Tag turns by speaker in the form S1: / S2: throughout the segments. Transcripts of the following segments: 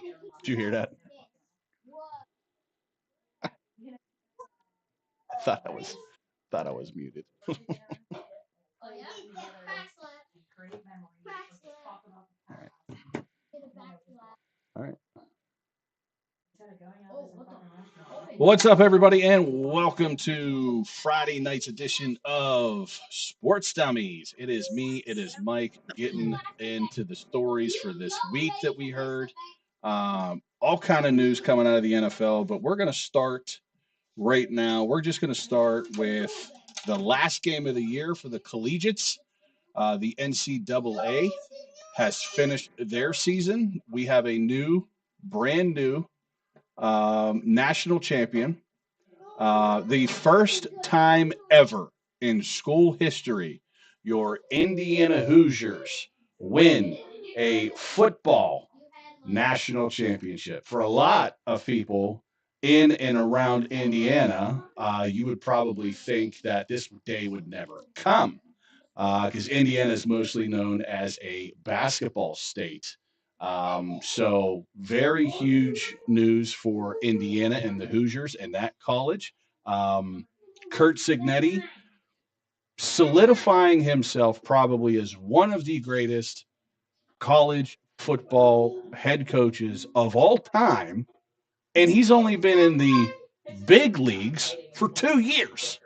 S1: Did you hear that? I thought I was muted. All right. All right. What's up, everybody, and welcome to Friday night's edition of Sports Dummies. It is me, it is Mike, getting into the stories for this week that we heard. All kind of news coming out of the NFL, but we're going to start right now. We're just going to start with the last game of the year for the collegiates. The NCAA has finished their season. We have a brand new national champion. The first time ever in school history, your Indiana Hoosiers win a football national championship. For a lot of people in and around Indiana, you would probably think that this day would never come because Indiana is mostly known as a basketball state. So very huge news for Indiana and the Hoosiers and that college. Kurt Signetti solidifying himself probably as one of the greatest college football head coaches of all time, and he's only been in the big leagues for 2 years.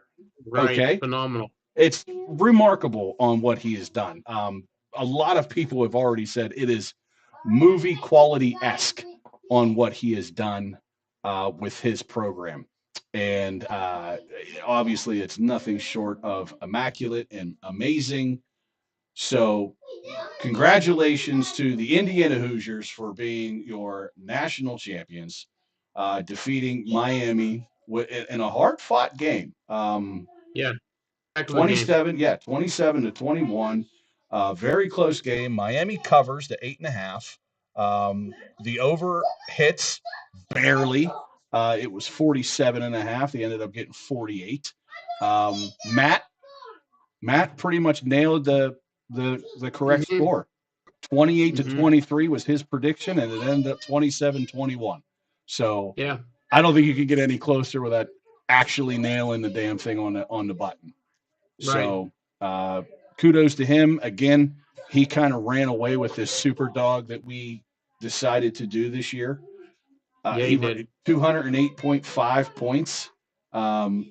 S2: Right.
S1: Okay,
S2: Phenomenal.
S1: it's remarkable on what he has done. A lot of people have already said it is movie quality esque on what he has done with his program. And obviously, it's nothing short of immaculate and amazing. So, congratulations to the Indiana Hoosiers for being your national champions, defeating Miami in a hard fought game.
S2: Yeah. Back of the game.
S1: 27, yeah, 27-21. Very close game. Miami covers the 8.5. The over hits barely. It was 47.5. They ended up getting 48. Um, Matt Matt pretty much nailed the correct
S2: Mm-hmm.
S1: score. 28 to
S2: Mm-hmm.
S1: 23 was his prediction, and it ended up 27-21. So
S2: Yeah.
S1: I don't think you could get any closer without actually nailing the damn thing on the button.
S2: Right.
S1: So kudos to him. Again, he kind of ran away with this super dog that we decided to do this year.
S2: Yeah,
S1: He
S2: he
S1: rated
S2: did.
S1: 208.5 points.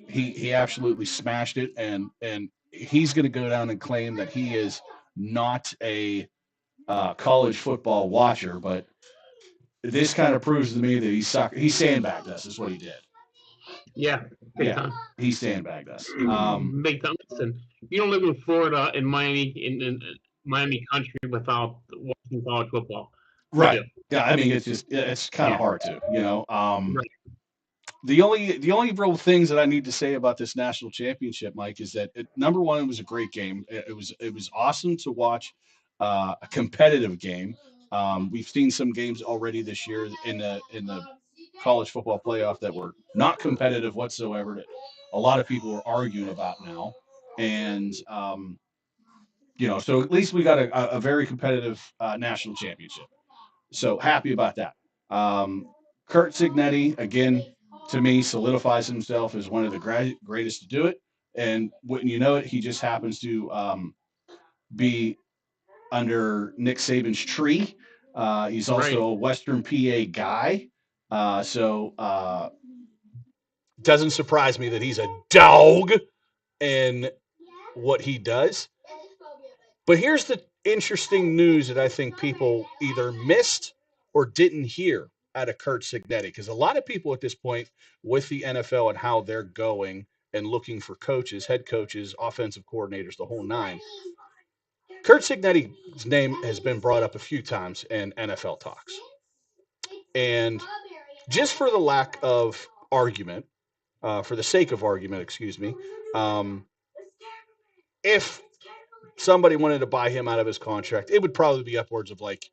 S1: He absolutely smashed it, and he's going to go down and claim that he is not a college football watcher, but this kind of proves to me that he sandbagged us. Is what he did.
S2: Yeah. Big
S1: Yeah,
S2: time.
S1: he sandbagged us.
S2: Big time. Listen, you don't live in Florida, in Miami, in Miami country without watching college football. You
S1: Right.
S2: do.
S1: Yeah, I mean it's kind of
S2: Yeah.
S1: hard to, you know.
S2: Right.
S1: The only real things that I need to say about this national championship, Mike, is that number one, it was a great game. It was awesome to watch a competitive game. We've seen some games already this year in the college football playoff that were not competitive whatsoever. That a lot of people are arguing about now, and so at least we got a very competitive national championship. So happy about that. Um, Kurt Signetti, again, to me, solidifies himself as one of the greatest to do it. And wouldn't you know it, he just happens to be under Nick Saban's tree. He's
S2: Right.
S1: also a Western PA guy. So doesn't surprise me that he's a dog in what he does. But here's the interesting news that I think people either missed or didn't hear out of Kurt Signetti, because a lot of people at this point with the NFL and how they're going and looking for coaches, head coaches, offensive coordinators, the whole nine. Kurt Signetti's name has been brought up a few times in NFL talks. And just for the lack of argument, for the sake of argument, excuse me, if somebody wanted to buy him out of his contract, it would probably be upwards of like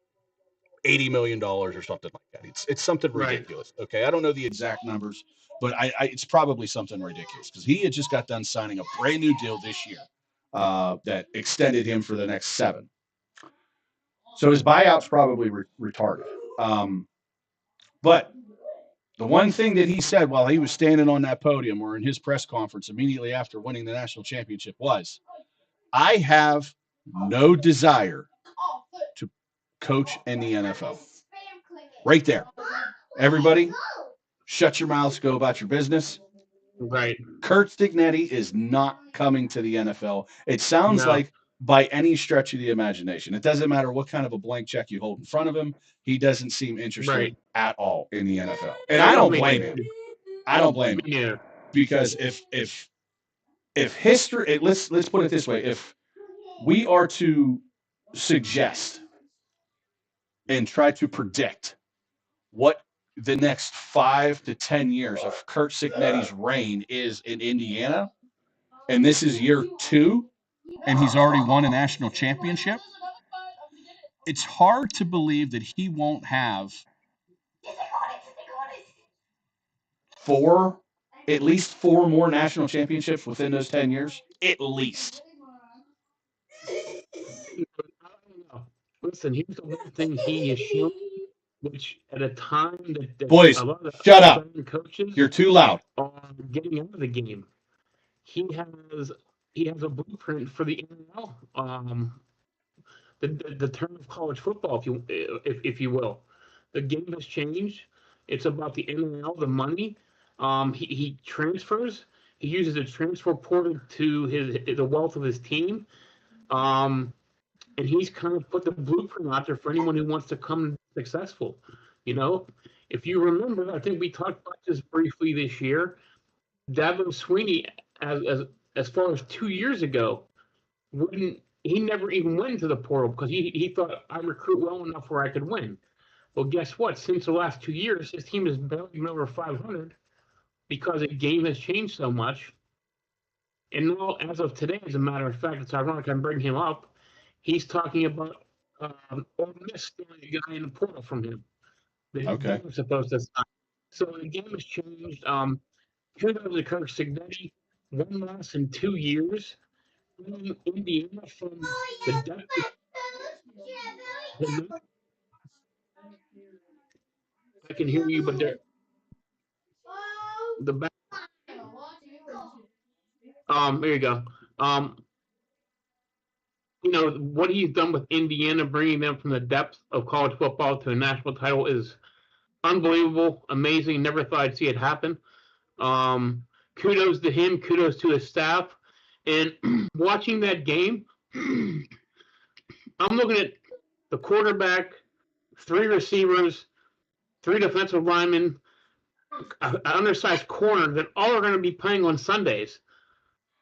S1: $80 million or something like that. It's something
S2: Right.
S1: ridiculous. Okay, I don't know the exact numbers, but it's probably something ridiculous because he had just got done signing a brand new deal this year that extended him for the next 7. So his buyout's probably retarded. Um, But the one thing that he said while he was standing on that podium or in his press conference immediately after winning the national championship was, I have no desire to coach in the NFL. Right there. Everybody, shut your mouths, go about your business.
S2: Right.
S1: Kurt Stignetti is not coming to the NFL. It sounds
S2: No.
S1: like by any stretch of the imagination. It doesn't matter what kind of a blank check you hold in front of him. He doesn't seem interested at all in the NFL. And I don't blame him. I don't blame him.
S2: Yeah.
S1: Because if history, let's put it this way, if we are to suggest and try to predict what the next 5 to 10 years of Kurt Signetti's reign is in Indiana, and this is year 2, and he's already won a national championship, it's hard to believe that he won't have at least 4 more national championships within those 10 years. At least.
S2: Listen, here's the one thing he has shown, which at a time that
S1: Boys,
S2: a lot of
S1: shut up.
S2: Coaches
S1: You're too loud.
S2: Are getting out of the game. He has a blueprint for the NFL, the term of college football, if you will. The game has changed. It's about the NIL, the money. He transfers. He uses the transfer portal to the wealth of his team. And he's kind of put the blueprint out there for anyone who wants to come successful. You know, if you remember, I think we talked about this briefly this year. Dabo Sweeney, as far as 2 years ago, he never even went into the portal because he thought I recruit well enough where I could win. Well, guess what? Since the last 2 years, his team is barely over 500 because the game has changed so much. And now, as of today, as a matter of fact, it's ironic I'm bringing him up. He's talking about Ole Miss stealing a guy in the portal from him.
S1: Okay.
S2: He's supposed to sign. So the game has changed. Kudos to Kirk Signetti. 1 loss in 2 years. Indiana from the depth. I can hear you, but the back. There you go. You know, what he's done with Indiana, bringing them from the depths of college football to a national title is unbelievable, amazing. Never thought I'd see it happen. Kudos to him. Kudos to his staff. And watching that game, I'm looking at the quarterback, 3 receivers, 3 defensive linemen, an undersized corner that all are going to be playing on Sundays.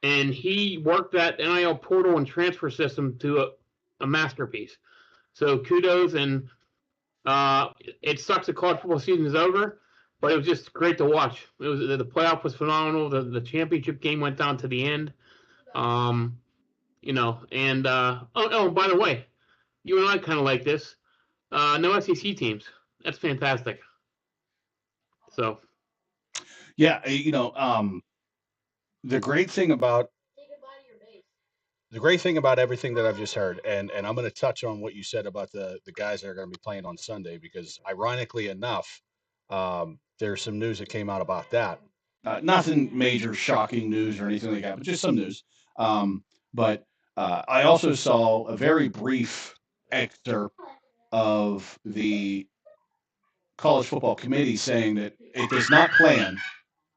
S2: And he worked that NIL portal and transfer system to a masterpiece. So kudos, and it sucks the college football season is over, but it was just great to watch. It was the playoff was phenomenal. The championship game went down to the end. You know, and by the way, you and I kind of like this. No SEC teams. That's fantastic. So.
S1: Yeah, you know, the great thing about everything that I've just heard, and I'm going to touch on what you said about the guys that are going to be playing on Sunday, because ironically enough, there's some news that came out about that. Nothing major, shocking news or anything like that, but just some news. But I also saw a very brief excerpt of the College Football Committee saying that it does not plan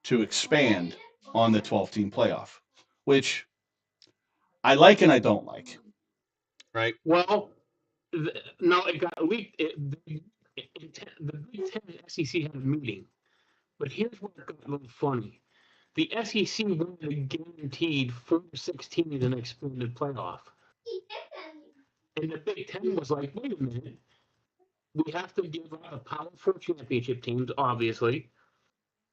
S1: to expand on the 12-team playoff, which I like and I don't like. Right?
S2: Well, no, it got leaked. The Big Ten and SEC had a meeting, but here's where it got a little funny. The SEC wanted a guaranteed 4 to 6 teams in an expanded playoff, and the Big Ten was like, "Wait a minute, we have to give out a Power 4 championship teams, obviously,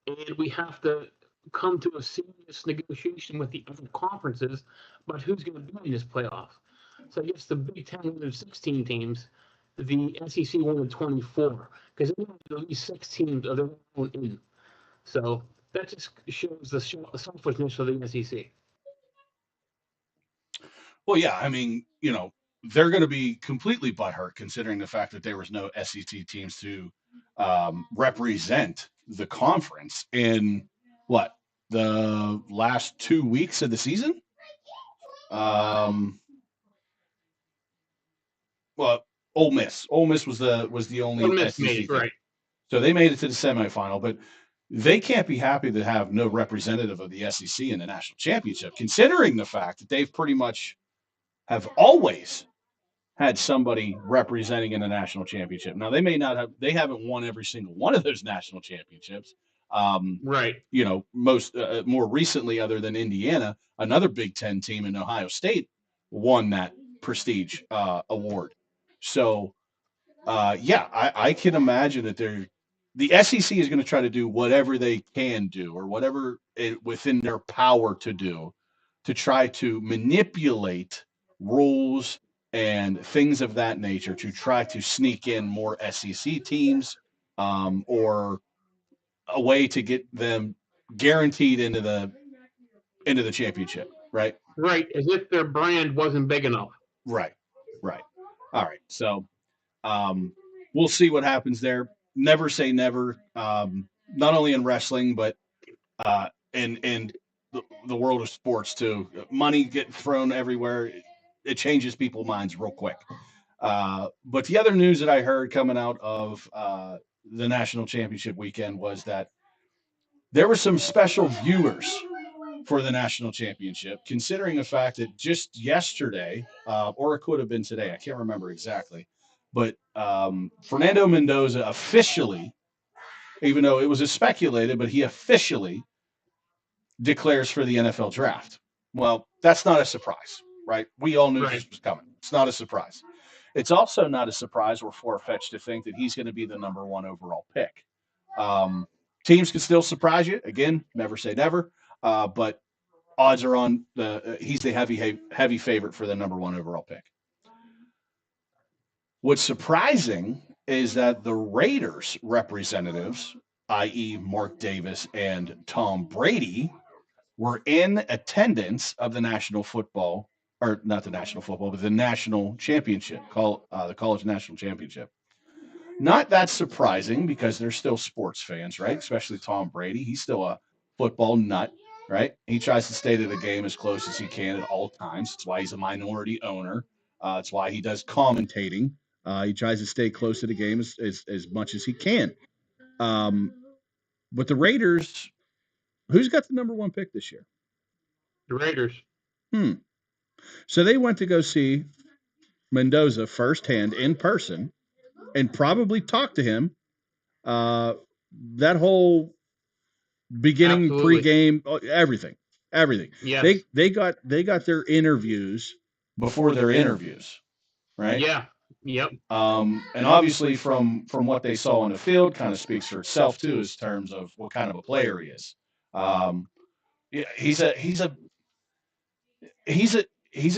S2: and we have to come to a serious negotiation with the other conferences about who's going to be in this playoff." So I guess the Big Ten wanted 16 teams, the SEC wanted 24, because they wanted at least 6 teams of their own in. So that just shows the selfishness of the SEC.
S1: Well, yeah, I mean, you know, they're going to be completely butthurt considering the fact that there was no SEC teams to represent the conference in what the last 2 weeks of the season. Well, Ole Miss. Ole Miss was the only
S2: Ole Miss made
S1: SEC
S2: it,
S1: team,
S2: right?
S1: so they made it to the semifinal. But they can't be happy to have no representative of the SEC in the national championship, considering the fact that they've pretty much have always had somebody representing in the national championship. Now they may not have, they haven't won every single one of those national championships.
S2: Right.
S1: You know, most more recently, other than Indiana, another Big Ten team in Ohio State won that prestige award. So, yeah, I can imagine that the SEC is going to try to do whatever they can do or whatever within their power to do to try to manipulate rules and things of that nature to try to sneak in more SEC teams or a way to get them guaranteed into the championship, right?
S2: Right, as if their brand wasn't big enough.
S1: Right, right. All right. So we'll see what happens there. Never say never. Not only in wrestling, but in the world of sports too. Money get thrown everywhere. It changes people's minds real quick. But the other news that I heard coming out of the national championship weekend was that there were some special viewers for the national championship, considering the fact that just yesterday, or it could have been today, I can't remember exactly, but Fernando Mendoza officially, even though it was speculated, but he officially declares for the NFL draft. Well, that's not a surprise, right? We all knew this was coming. It's not a surprise. It's also not a surprise or far-fetched to think that he's going to be the number one overall pick. Teams can still surprise you. Again, never say never. But odds are on he's the heavy favorite for the number one overall pick. What's surprising is that the Raiders representatives, i.e., Mark Davis and Tom Brady, were in attendance of the national football, or not the national football, but the national championship, the college national championship. Not that surprising because they're still sports fans, right? Especially Tom Brady. He's still a football nut, right? He tries to stay to the game as close as he can at all times. That's why he's a minority owner. That's why he does commentating. He tries to stay close to the game as much as he can. But the Raiders, who's got the number one pick this year?
S2: The Raiders.
S1: So they went to go see Mendoza firsthand in person and probably talk to him that whole beginning, pregame, everything.
S2: Yes.
S1: They got their interviews before their interviews, right?
S2: Yeah. Yep.
S1: And obviously from what they saw on the field kind of speaks for itself too, in terms of what kind of a player he is. Yeah, he's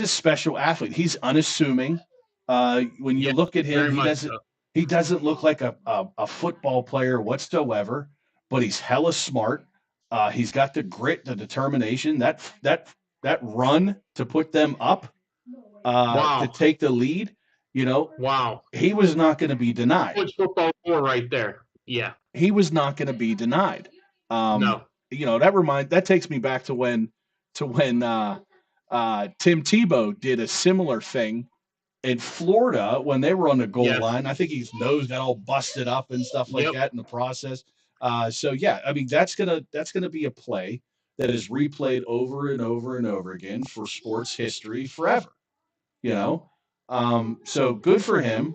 S1: a special athlete. He's unassuming. When you look at him, he doesn't look like a football player whatsoever, but he's hella smart. He's got the grit, the determination, that run to put them up, to take the lead. You know, he was not going to be denied.
S2: College football war right there. Yeah,
S1: he was not going to be denied.
S2: No,
S1: you know, that takes me back to when Tim Tebow did a similar thing in Florida when they were on the goal line. I think his nose got all busted up and stuff like that in the process. So yeah, I mean that's gonna be a play that is replayed over and over and over again for sports history forever. You know, so good for him,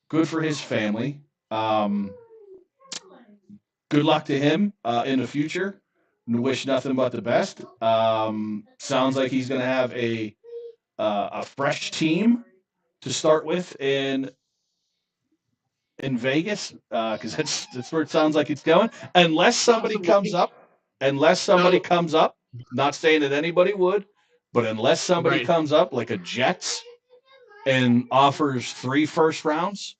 S1: good for his family. Good luck to him in the future. Wish nothing but the best. Sounds like he's gonna have a fresh team to start with in Vegas, because that's where it sounds like it's going. Unless somebody comes up, not saying that anybody would, but unless somebody comes up like a Jets and offers 3 first rounds,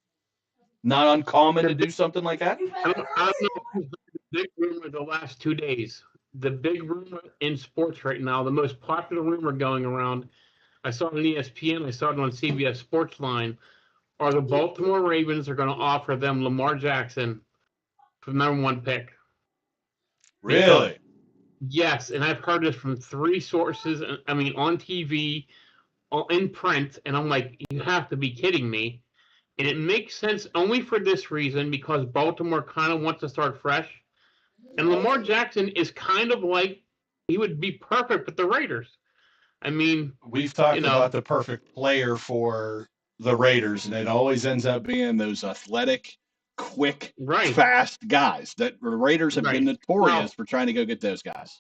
S1: not uncommon to do something like that.
S2: I don't know. The big rumor the last 2 days. The big rumor in sports right now, the most popular rumor going around. I saw it on ESPN. I saw it on CBS Sportsline. Are the Baltimore Ravens are going to offer them Lamar Jackson for the #1 pick? Because
S1: Really?
S2: yes, and I've heard this from 3 sources. I mean, on TV, in print, and I'm like, you have to be kidding me. And it makes sense only for this reason, because Baltimore kind of wants to start fresh. And Lamar Jackson is kind of like, he would be perfect with the Raiders. I mean,
S1: We've talked
S2: you
S1: about
S2: know,
S1: the perfect player for the Raiders, and it always ends up being those athletic, quick,
S2: right,
S1: fast guys that the Raiders have been
S2: right.
S1: notorious
S2: Now,
S1: for trying to go get those guys.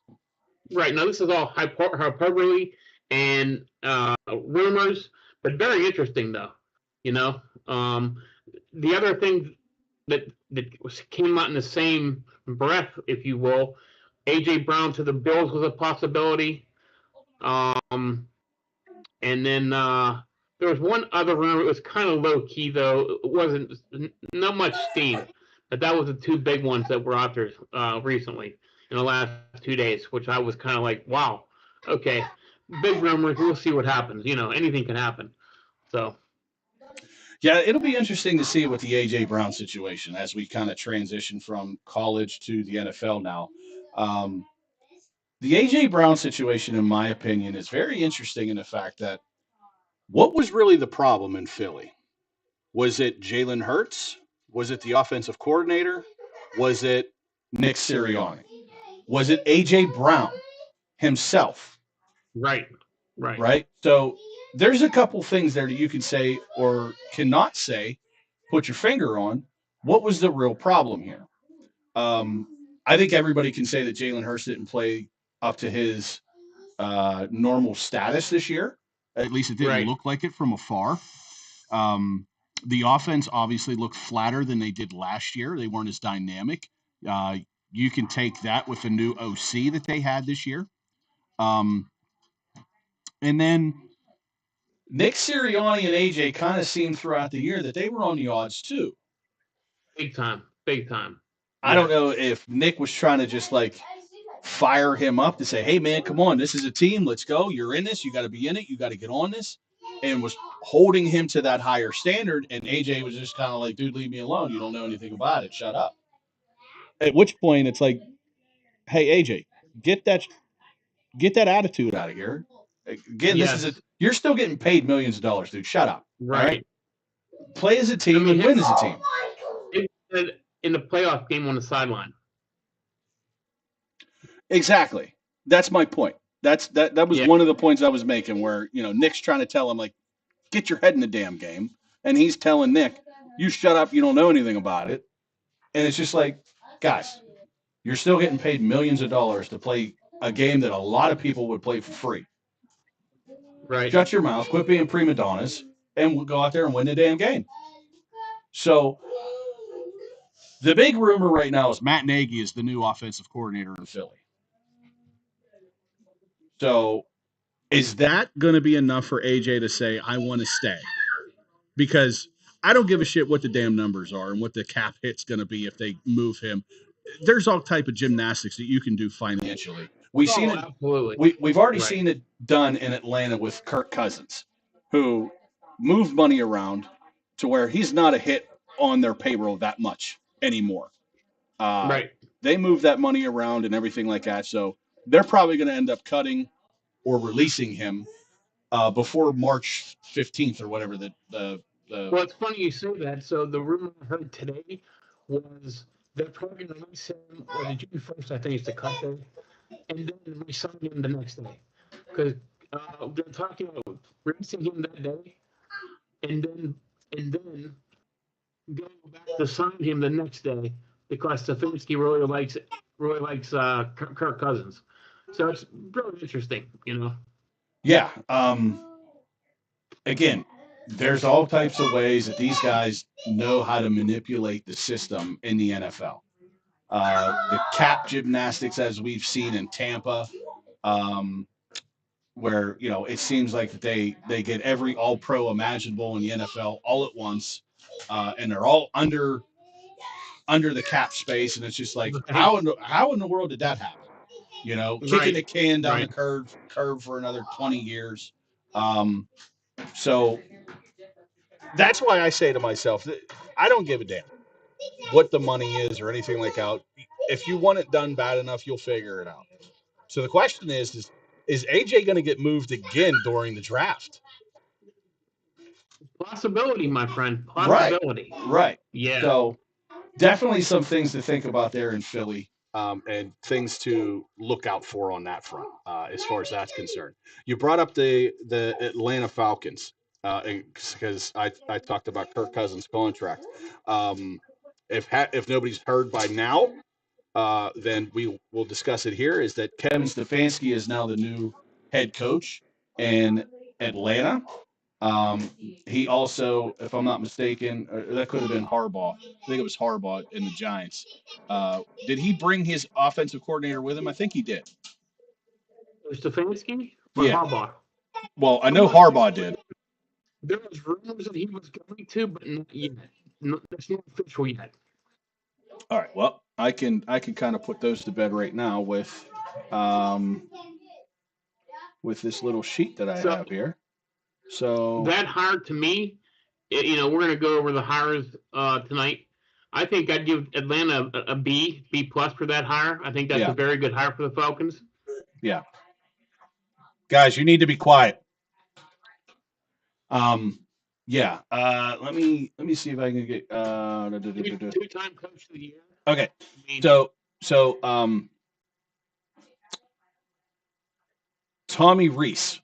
S2: right now, this is all hyperbole and rumors, but very interesting though. You know, the other thing that came out in the same breath, if you will, AJ Brown to the Bills was a possibility. And then there was one other rumor. It was kind of low key though. It wasn't not much steam, but that was the 2 big ones that were out there recently in the last 2 days, which I was kind of like, wow, okay, big rumors. We'll see what happens. You know, anything can happen. So
S1: Yeah, it'll be interesting to see with the AJ Brown situation as we kind of transition from college to the NFL now. Um, the AJ Brown situation, in my opinion, is very interesting in the fact that what was really the problem in Philly? Was it Jalen Hurts? Was it the offensive coordinator? Was it Nick Sirianni? Was it AJ Brown himself?
S2: right, right,
S1: Right? So there's a couple things there that you can say or cannot say, put your finger on. What was the real problem here? Um, I think everybody can say that Jalen Hurts didn't play up to his normal status this year. At least it didn't
S2: right.
S1: look like it from afar. Um, the offense obviously looked flatter than they did last year. They weren't as dynamic. You can take that with the new OC that they had this year. Um, and then Nick Sirianni and AJ kind of seemed throughout the year that they were on the odds too.
S2: Big time, big time.
S1: I don't
S2: Yes,
S1: know if Nick was trying to just like fire him up to say, hey, man, come on, this is a team. Let's go. You're in this. You got to be in it. You got to get on this. And was holding him to that higher standard. And AJ was just kind of like, dude, leave me alone. You don't know anything about it. Shut up. At which point it's like, hey, AJ, get that get that attitude out of here. Again, this is a
S2: yes,
S1: you're still getting paid millions of dollars, dude. Shut up. All right.
S2: right.
S1: Play as a
S2: I
S1: team
S2: mean,
S1: and win as a team.
S2: in the playoff game on the sideline.
S1: Exactly. That's my point. That was
S2: Yeah,
S1: one of the points I was making where, Nick's trying to tell him like, get your head in the damn game. And he's telling Nick, you shut up, you don't know anything about it. And it's just like, guys, you're still getting paid millions of dollars to play a game that a lot of people would play for free.
S2: right.
S1: Shut your mouth, quit being prima donnas, and we'll go out there and win the damn game. So the big rumor right now is Matt Nagy is the new offensive coordinator in Philly. So is that going to be enough for AJ to say, I want to stay? Because I don't give a shit what the damn numbers are and what the cap hit's going to be if they move him. There's all type of gymnastics that you can do financially. We've seen it.
S2: Absolutely.
S1: We've already
S2: Right.
S1: seen it done in Atlanta with Kirk Cousins, who moved money around to where he's not a hit on their payroll that much anymore.
S2: Right.
S1: They move that money around and everything like that. So they're probably going to end up cutting or releasing him before March 15th or whatever
S2: Well, it's funny you say that. So the rumor I heard today was they're probably going to release him, or the June 1st, I think is the cut day, and then re-sign him the next day. Because they're talking about releasing him that day, and then go back to sign him the next day because Stefanski really likes Kirk Cousins. So it's really interesting, you know.
S1: Yeah. Again, there's all types of ways that these guys know how to manipulate the system in the NFL. The cap gymnastics, as we've seen in Tampa, where it seems like that they get every All Pro imaginable in the NFL all at once, and they're all under the cap space, and it's just like how in the world did that happen? Kicking
S2: Right.
S1: the can down
S2: Right.
S1: the curve for another 20 years. So that's why I say to myself that I don't give a damn what the money is or anything like that. If you want it done bad enough, you'll figure it out. So the question is AJ going to get moved again during the draft?
S2: Possibility, my friend. Possibility.
S1: Right.
S2: Yeah.
S1: So definitely some things to think about there in Philly, and things to look out for on that front, as far as that's concerned. You brought up the Atlanta Falcons, because I talked about Kirk Cousins' contract. If nobody's heard by now, then we will discuss it here. Is that Kevin Stefanski is now the new head coach in Atlanta. He also, if I'm not mistaken, that could have been Harbaugh. I think it was Harbaugh in the Giants. Did he bring his offensive coordinator with him? I think he did.
S2: Stefanski or Harbaugh?
S1: Well, I know Harbaugh did.
S2: There was rumors that he was going to, but not yet. That's not official yet.
S1: All right. Well, I can kind of put those to bed right now with this little sheet that I have here. So
S2: that hire to me, we're going to go over the hires tonight. I think I'd give Atlanta a B plus for that hire. I think that's a very good hire for the Falcons.
S1: Yeah. Guys, you need to be quiet. Yeah. Let me see if I can get
S2: two-time coach of the year.
S1: Okay. So Tommy Rees,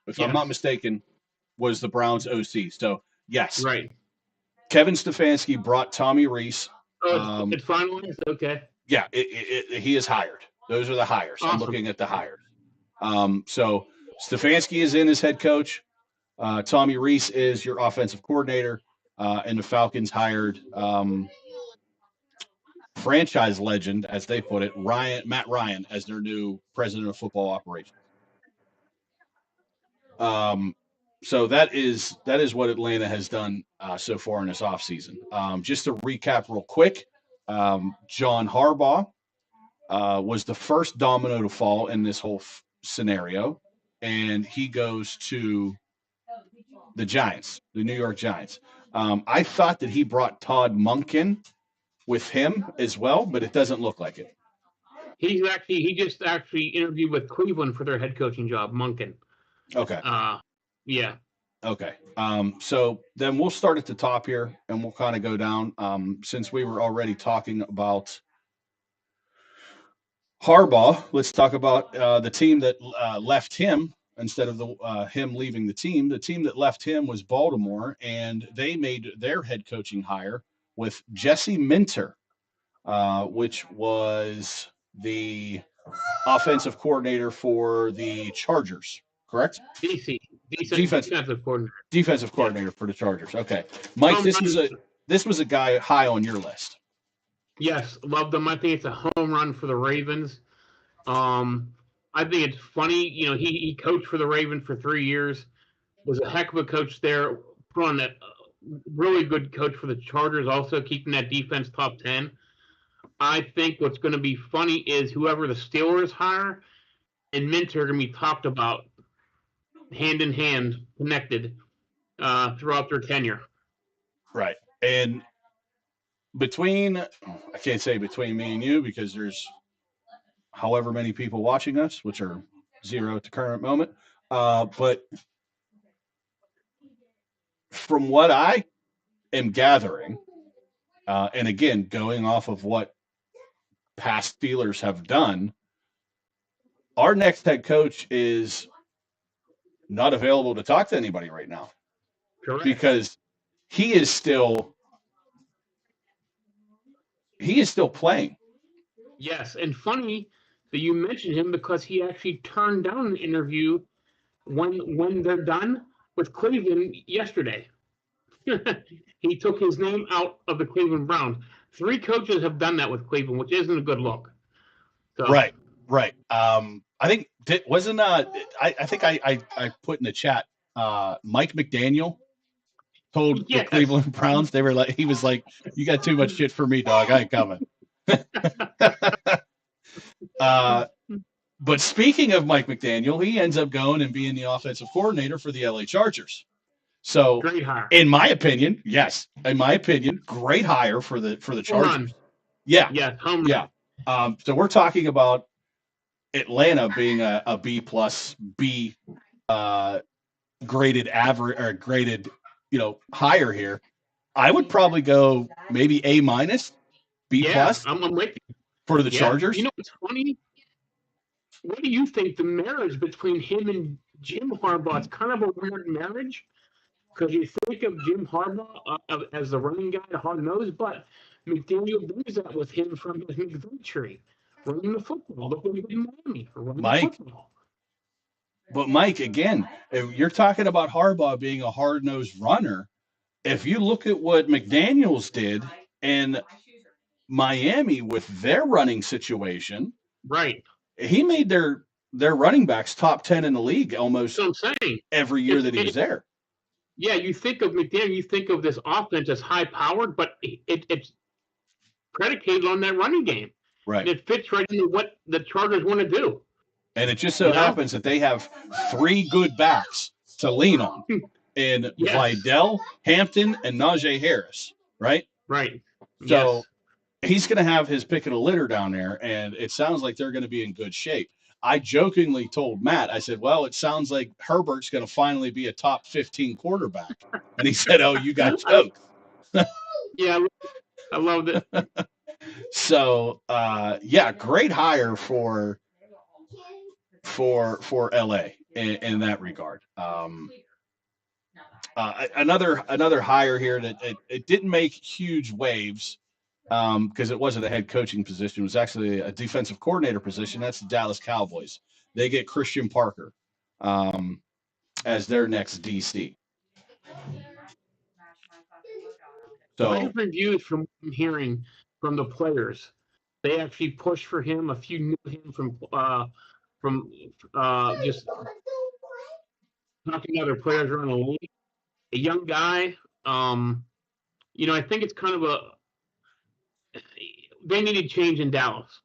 S1: if I'm not mistaken, was the Browns OC. So yes.
S2: Right.
S1: Kevin Stefanski brought Tommy Rees.
S2: Oh, it's finalized? Okay.
S1: Yeah, he is hired. Those are the hires. Awesome. I'm looking at the hires. So Stefanski is in as head coach. Tommy Rees is your offensive coordinator. And the Falcons hired franchise legend, as they put it, Matt Ryan, as their new president of football operations. So that is what Atlanta has done so far in this offseason. Just to recap real quick, John Harbaugh was the first domino to fall in this whole scenario, and he goes to the Giants, the New York Giants. I thought that he brought Todd Monken with him as well, but it doesn't look like it.
S2: He just interviewed with Cleveland for their head coaching job, Monken.
S1: Okay.
S2: Yeah.
S1: Okay. So then we'll start at the top here, and we'll kind of go down. Since we were already talking about Harbaugh, let's talk about the team that left him instead of him leaving the team. The team that left him was Baltimore, and they made their head coaching hire with Jesse Minter, which was the offensive coordinator for the Chargers, correct?
S2: Defensive coordinator.
S1: Defensive coordinator for the Chargers. Okay, Mike, this was a guy high on your list.
S2: Yes, loved him. I think it's a home run for the Ravens. I think it's funny. He coached for the Ravens for 3 years. Was a heck of a coach there. Put on that really good coach for the Chargers, also keeping that defense top 10. I think what's going to be funny is whoever the Steelers hire and Minter are going to be talked about hand in hand, connected throughout their tenure.
S1: Right. And I can't say between me and you because there's however many people watching us, which are 0 at the current moment. But from what I am gathering, and again, going off of what past Steelers have done, our next head coach is not available to talk to anybody right now.
S2: Correct.
S1: Because he is still playing.
S2: Yes, and funny that you mentioned him because he actually turned down an interview when they're done with Cleveland yesterday. He took his name out of the Cleveland Browns. 3 coaches have done that with Cleveland, which isn't a good look. So.
S1: Right. I think I think I put in the chat. Mike McDaniel told the Cleveland Browns, he was like, "You got too much shit for me, dog. I ain't coming." But speaking of Mike McDaniel, he ends up going and being the offensive coordinator for the LA Chargers. So,
S2: Great hire.
S1: in my opinion, great hire for the Chargers. Yeah, yeah. So we're talking about Atlanta being a B plus B graded average or graded, higher here. I would probably go maybe A minus, B plus.
S2: I'm with you.
S1: For the Chargers.
S2: You know what's funny? What do you think the marriage between him and Jim Harbaugh? It's kind of a weird marriage because you think of Jim Harbaugh as the running guy, the hard nose, but McDaniel brings that with him from his McVay tree, running the football. Look what he did in Miami, running the football.
S1: But Mike, again, if you're talking about Harbaugh being a hard-nosed runner, if you look at what McDaniels did in Miami with their running situation,
S2: right?
S1: He made their running backs top 10 in the league almost every year that he was there.
S2: Yeah, you think of McDaniel, you think of this offense as high-powered, but it's predicated on that running game.
S1: Right.
S2: And it fits right into what the Chargers want to do.
S1: And it just so happens that they have 3 good backs to lean on in Vidal, Hampton, and Najee Harris, right?
S2: Right.
S1: So he's going to have his pick of the litter down there, and it sounds like they're going to be in good shape. I jokingly told Matt, I said, well, it sounds like Herbert's going to finally be a top 15 quarterback. And he said, oh, you got jokes.
S2: Yeah, I loved it.
S1: So, great hire for LA in that regard. Another hire here that it didn't make huge waves because it wasn't a head coaching position. It was actually a defensive coordinator position. That's the Dallas Cowboys. They get Christian Parker as their next DC.
S2: So my reviews from what I'm hearing from the players, they actually pushed for him. A few knew him from just talking to other players around the league. A young guy. I think it's kind of they needed change in Dallas.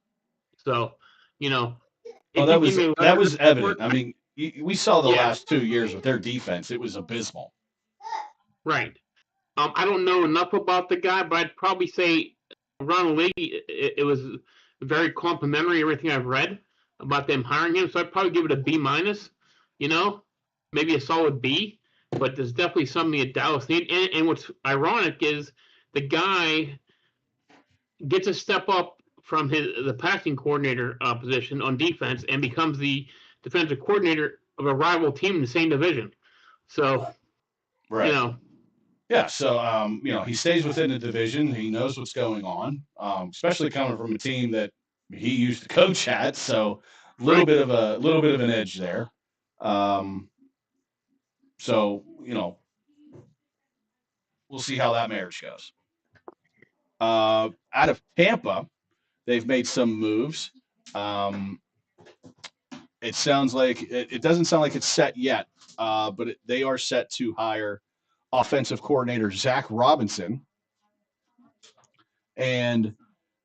S2: So,
S1: that was evident. I mean, we saw the last 2 years with their defense; it was abysmal.
S2: Right. I don't know enough about the guy, but I'd probably say around the league, it was very complimentary. Everything I've read about them hiring him, so I'd probably give it a B minus. Maybe a solid B. But there's definitely something that Dallas needs. And what's ironic is the guy gets a step up from the passing coordinator position on defense and becomes the defensive coordinator of a rival team in the same division. So,
S1: right. Yeah, so he stays within the division. He knows what's going on, especially coming from a team that he used to coach at. So, a little bit of an edge there. So, we'll see how that marriage goes. Out of Tampa, they've made some moves. It sounds like it doesn't sound like it's set yet, but they are set to hire offensive coordinator Zach Robinson. And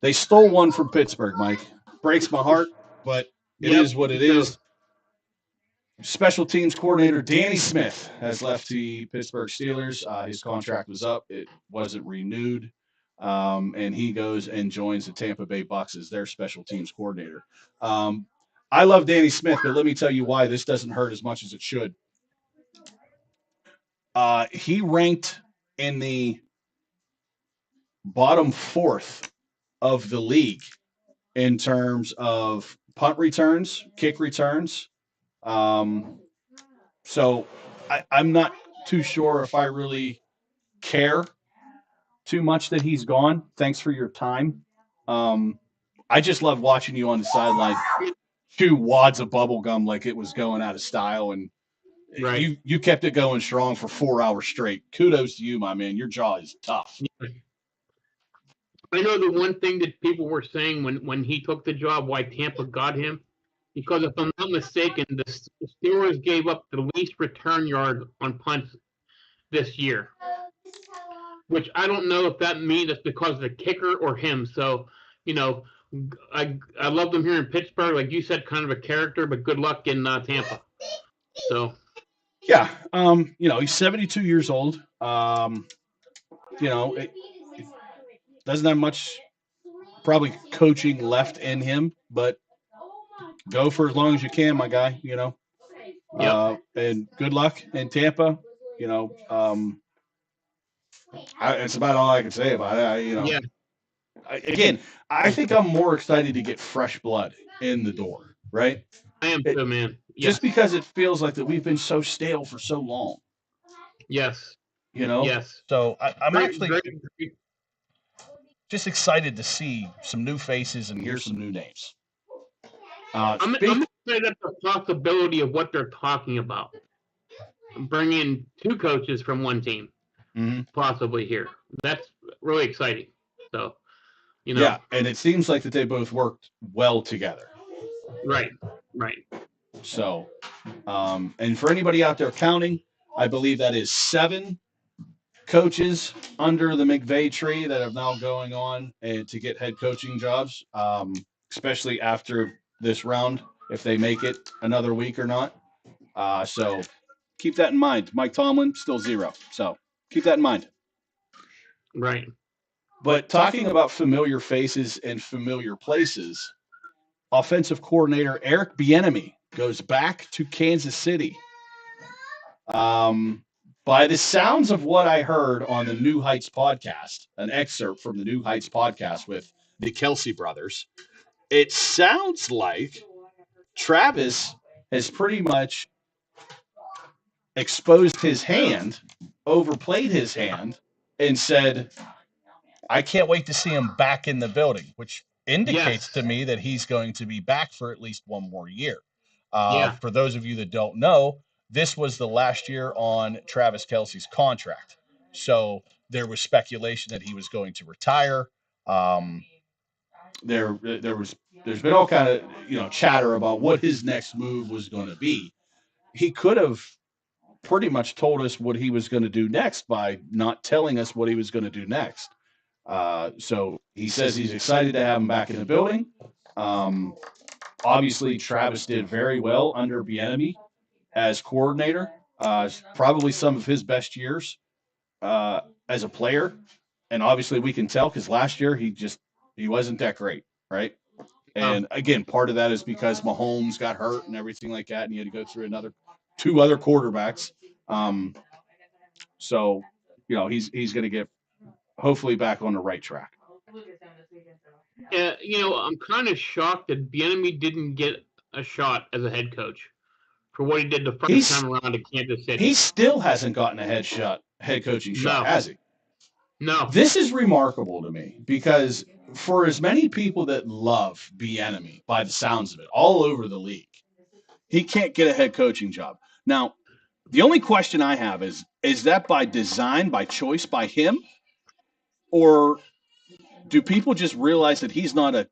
S1: they stole one from Pittsburgh, Mike. Breaks my heart, but it is what it is. Special teams coordinator Danny Smith has left the Pittsburgh Steelers. His contract was up. It wasn't renewed. And he goes and joins the Tampa Bay Bucs as their special teams coordinator. I love Danny Smith, but let me tell you why this doesn't hurt as much as it should. He ranked in the bottom 4th of the league in terms of punt returns, kick returns. So I'm not too sure if I really care too much that he's gone. Thanks for your time. I just love watching you on the sideline chew wads of bubble gum like it was going out of style, and you kept it going strong for 4 hours straight. Kudos to you, my man. Your jaw is tough.
S2: I know the one thing that people were saying when he took the job, why Tampa got him, because if I'm not mistaken, the Steelers gave up the least return yard on punts this year, which I don't know if that means it's because of the kicker or him. So, I loved him here in Pittsburgh. Like you said, kind of a character, but good luck in Tampa. So
S1: Yeah, he's 72 years old. It doesn't have much probably coaching left in him, but go for as long as you can, my guy.
S2: yep.
S1: And good luck in Tampa. It's about all I can say about it.
S2: Yeah,
S1: Again, I think I'm more excited to get fresh blood in the door, right?
S2: I am too, man.
S1: Just
S2: Yes.
S1: because it feels like that we've been so stale for so long.
S2: Yes.
S1: Yes. So I'm
S2: Great,
S1: actually
S2: great.
S1: just excited to see some new faces and hear some new names.
S2: I'm excited at the possibility of what they're talking about. Bringing two coaches from one team, possibly here. That's really exciting. So,
S1: Yeah, and it seems like that they both worked well together.
S2: Right.
S1: So, and for anybody out there counting, I believe that is 7 coaches under the McVay tree that are now going on to get head coaching jobs, especially after this round, if they make it another week or not. So keep that in mind. Mike Tomlin, still 0. So keep that in mind.
S2: Right.
S1: But talking about familiar faces and familiar places, offensive coordinator Eric Bieniemy goes back to Kansas City. By the sounds of what I heard on the New Heights podcast, an excerpt from the New Heights podcast with the Kelsey brothers, it sounds like Travis has pretty much exposed his hand, overplayed his hand, and said, I can't wait to see him back in the building, which indicates to me that he's going to be back for at least one more year. For those of you that don't know, this was the last year on Travis Kelce's contract. So there was speculation that he was going to retire. There's been all kind of chatter about what his next move was going to be. He could have pretty much told us what he was going to do next by not telling us what he was going to do next. So he says he's excited to have him back in the building. Obviously, Travis did very well under Bieniemy as coordinator. Probably some of his best years as a player, and obviously we can tell because last year he wasn't that great, right? And again, part of that is because Mahomes got hurt and everything like that, and he had to go through 2 other quarterbacks. So he's going to get hopefully back on the right track.
S2: I'm kind of shocked that Bieniemy didn't get a shot as a head coach for what he did the first time around at Kansas City.
S1: He still hasn't gotten a head coaching shot, has he?
S2: No.
S1: This is remarkable to me because for as many people that love Bieniemy, by the sounds of it, all over the league, he can't get a head coaching job. Now, the only question I have is that by design, by choice, by him? Or do people just realize that he's not an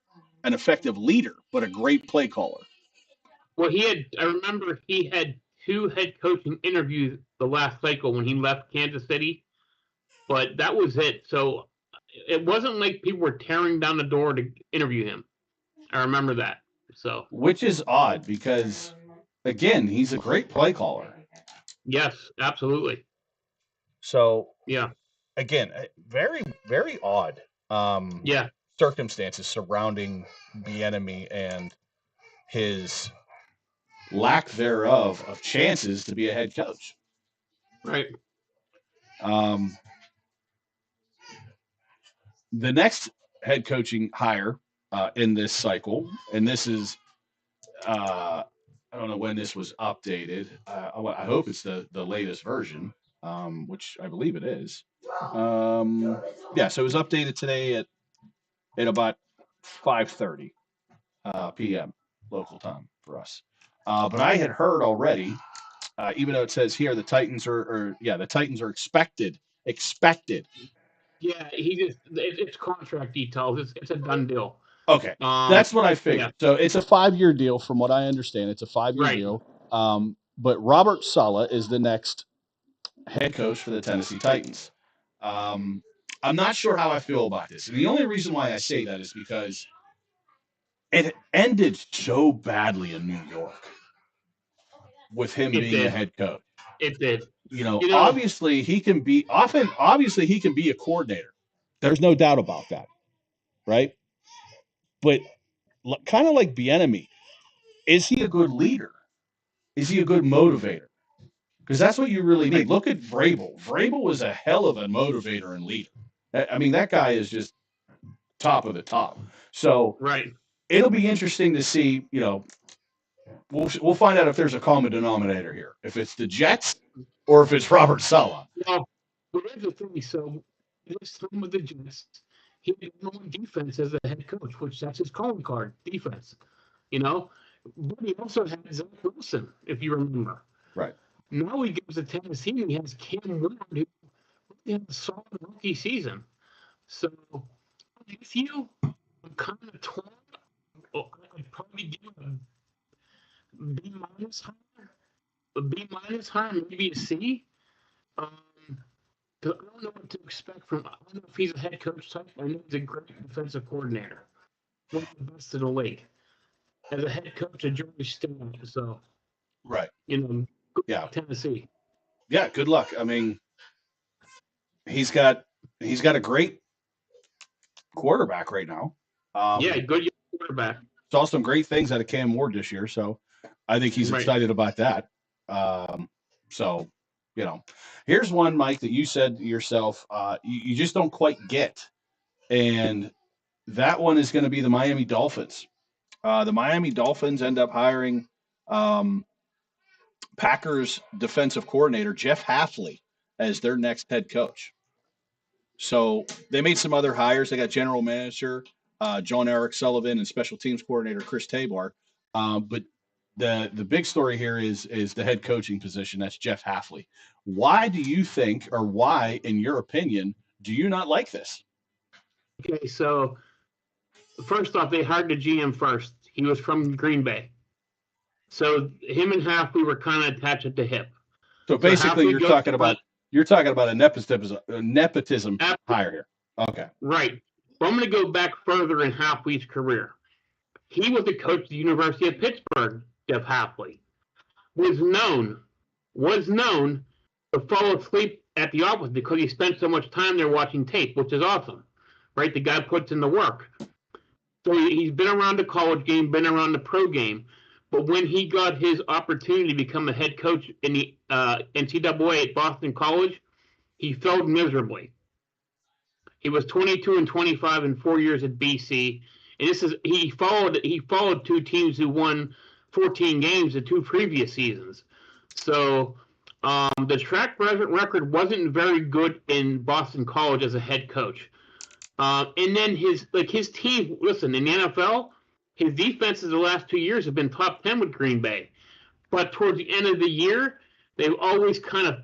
S1: effective leader, but a great play caller?
S2: Well, I remember he had 2 head coaching interviews the last cycle when he left Kansas City, but that was it. So it wasn't like people were tearing down the door to interview him. I remember that. So,
S1: which is odd because, again, he's a great play caller.
S2: Yes, absolutely.
S1: So,
S2: yeah,
S1: again, very, very odd. Circumstances surrounding Bieniemy and his lack thereof of chances to be a head coach.
S2: Right.
S1: The next head coaching hire in this cycle, and this is, I don't know when this was updated. I hope it's the latest version, which I believe it is. So it was updated today at about 5:30 p.m. local time for us. But I had heard already, even though it says here the Titans are expected.
S2: Yeah, it's contract details. It's a done deal.
S1: Okay, that's what I figured. Yeah. So it's a 5-year deal, from what I understand. It's a 5-year deal. But Robert Saleh is the next head coach for the Tennessee Titans. I'm not sure how I feel about this. And the only reason why I say that is because it ended so badly in New York with him being the head coach.
S2: It did.
S1: Obviously he can be a coordinator. There's no doubt about that, right? But kind of like Bieniemy, is he a good leader? Is he a good motivator? Because that's what you really need. Look at Vrabel. Vrabel was a hell of a motivator and leader. I mean, that guy is just top of the top. So it'll be interesting to see. We'll find out if there's a common denominator here. If it's the Jets or if it's Robert Saleh.
S2: Well, here's the thing. So this time with the Jets, he had no defense as a head coach, which that's his calling card, defense. But he also had Zach Wilson, if you remember.
S1: Right.
S2: Now he goes to Tennessee and he has Cam Ward, who had a solid rookie season. So if you kind of torn, I'd probably give a B minus higher, maybe a C. Because I don't know what to expect from. I don't know if he's a head coach type. I know he's a great defensive coordinator, one of the best in the league. As a head coach at Georgia State, so
S1: right,
S2: Tennessee.
S1: Yeah, good luck. I mean, he's got a great quarterback right now.
S2: Good quarterback.
S1: Saw some great things out of Cam Ward this year, so I think he's excited about that. So, here's one, Mike, that you said yourself, you just don't quite get, and that one is going to be the Miami Dolphins. The Miami Dolphins end up hiring Packers defensive coordinator Jeff Hafley as their next head coach. So they made some other hires. They got general manager John Eric Sullivan and special teams coordinator Chris Tabor. But the big story here is the head coaching position. That's Jeff Hafley. Why do you think, or why, in your opinion, do you not like this?
S2: Okay, so first off, they hired the GM first. He was from Green Bay. So him and Hafley were kind of attached at the hip.
S1: So basically, you're talking about a nepotism hire here. Okay.
S2: Right. But I'm going to go back further in Hafley's career. He was the coach of the University of Pittsburgh. Jeff Hafley was known to fall asleep at the office because he spent so much time there watching tape, which is awesome. Right? The guy puts in the work. So he's been around the college game, been around the pro game. But when he got his opportunity to become a head coach in the NCAA at Boston College, he failed miserably. He was 22-25 in 4 years at BC, and he followed two teams who won 14 games the two previous seasons. So the track record wasn't very good in Boston College as a head coach. And then his team, listen, in the NFL, his defenses the last 2 years have been top 10 with Green Bay. But towards the end of the year, they've always kind of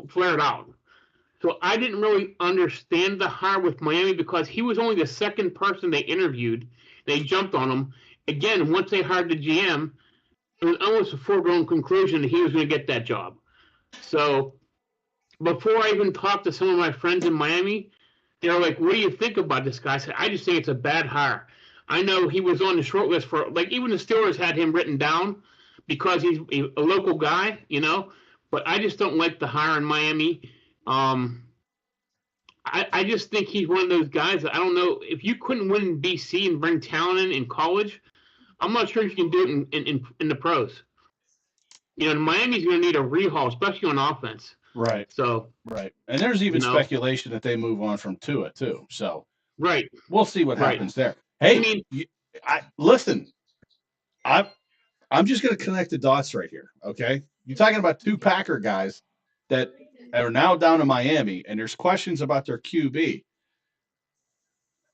S2: flared out. So I didn't really understand the hire with Miami because he was only the second person they interviewed. They jumped on him. Again, once they hired the GM, it was almost a foregone conclusion that he was going to get that job. So before I even talked to some of my friends in Miami, they were like, what do you think about this guy? I said, I just think it's a bad hire. I know he was on the short list for, even the Steelers had him written down because he's a local guy, but I just don't like the hire in Miami. I just think he's one of those guys that I don't know, if you couldn't win in BC and bring talent in college, I'm not sure you can do it in the pros. Miami's going to need a rehaul, especially on offense.
S1: Right.
S2: So.
S1: Right. And there's even speculation that they move on from Tua too. So.
S2: Right.
S1: We'll see what happens there. Hey, listen, I'm just going to connect the dots right here, okay? You're talking about two Packer guys that are now down in Miami, and there's questions about their QB.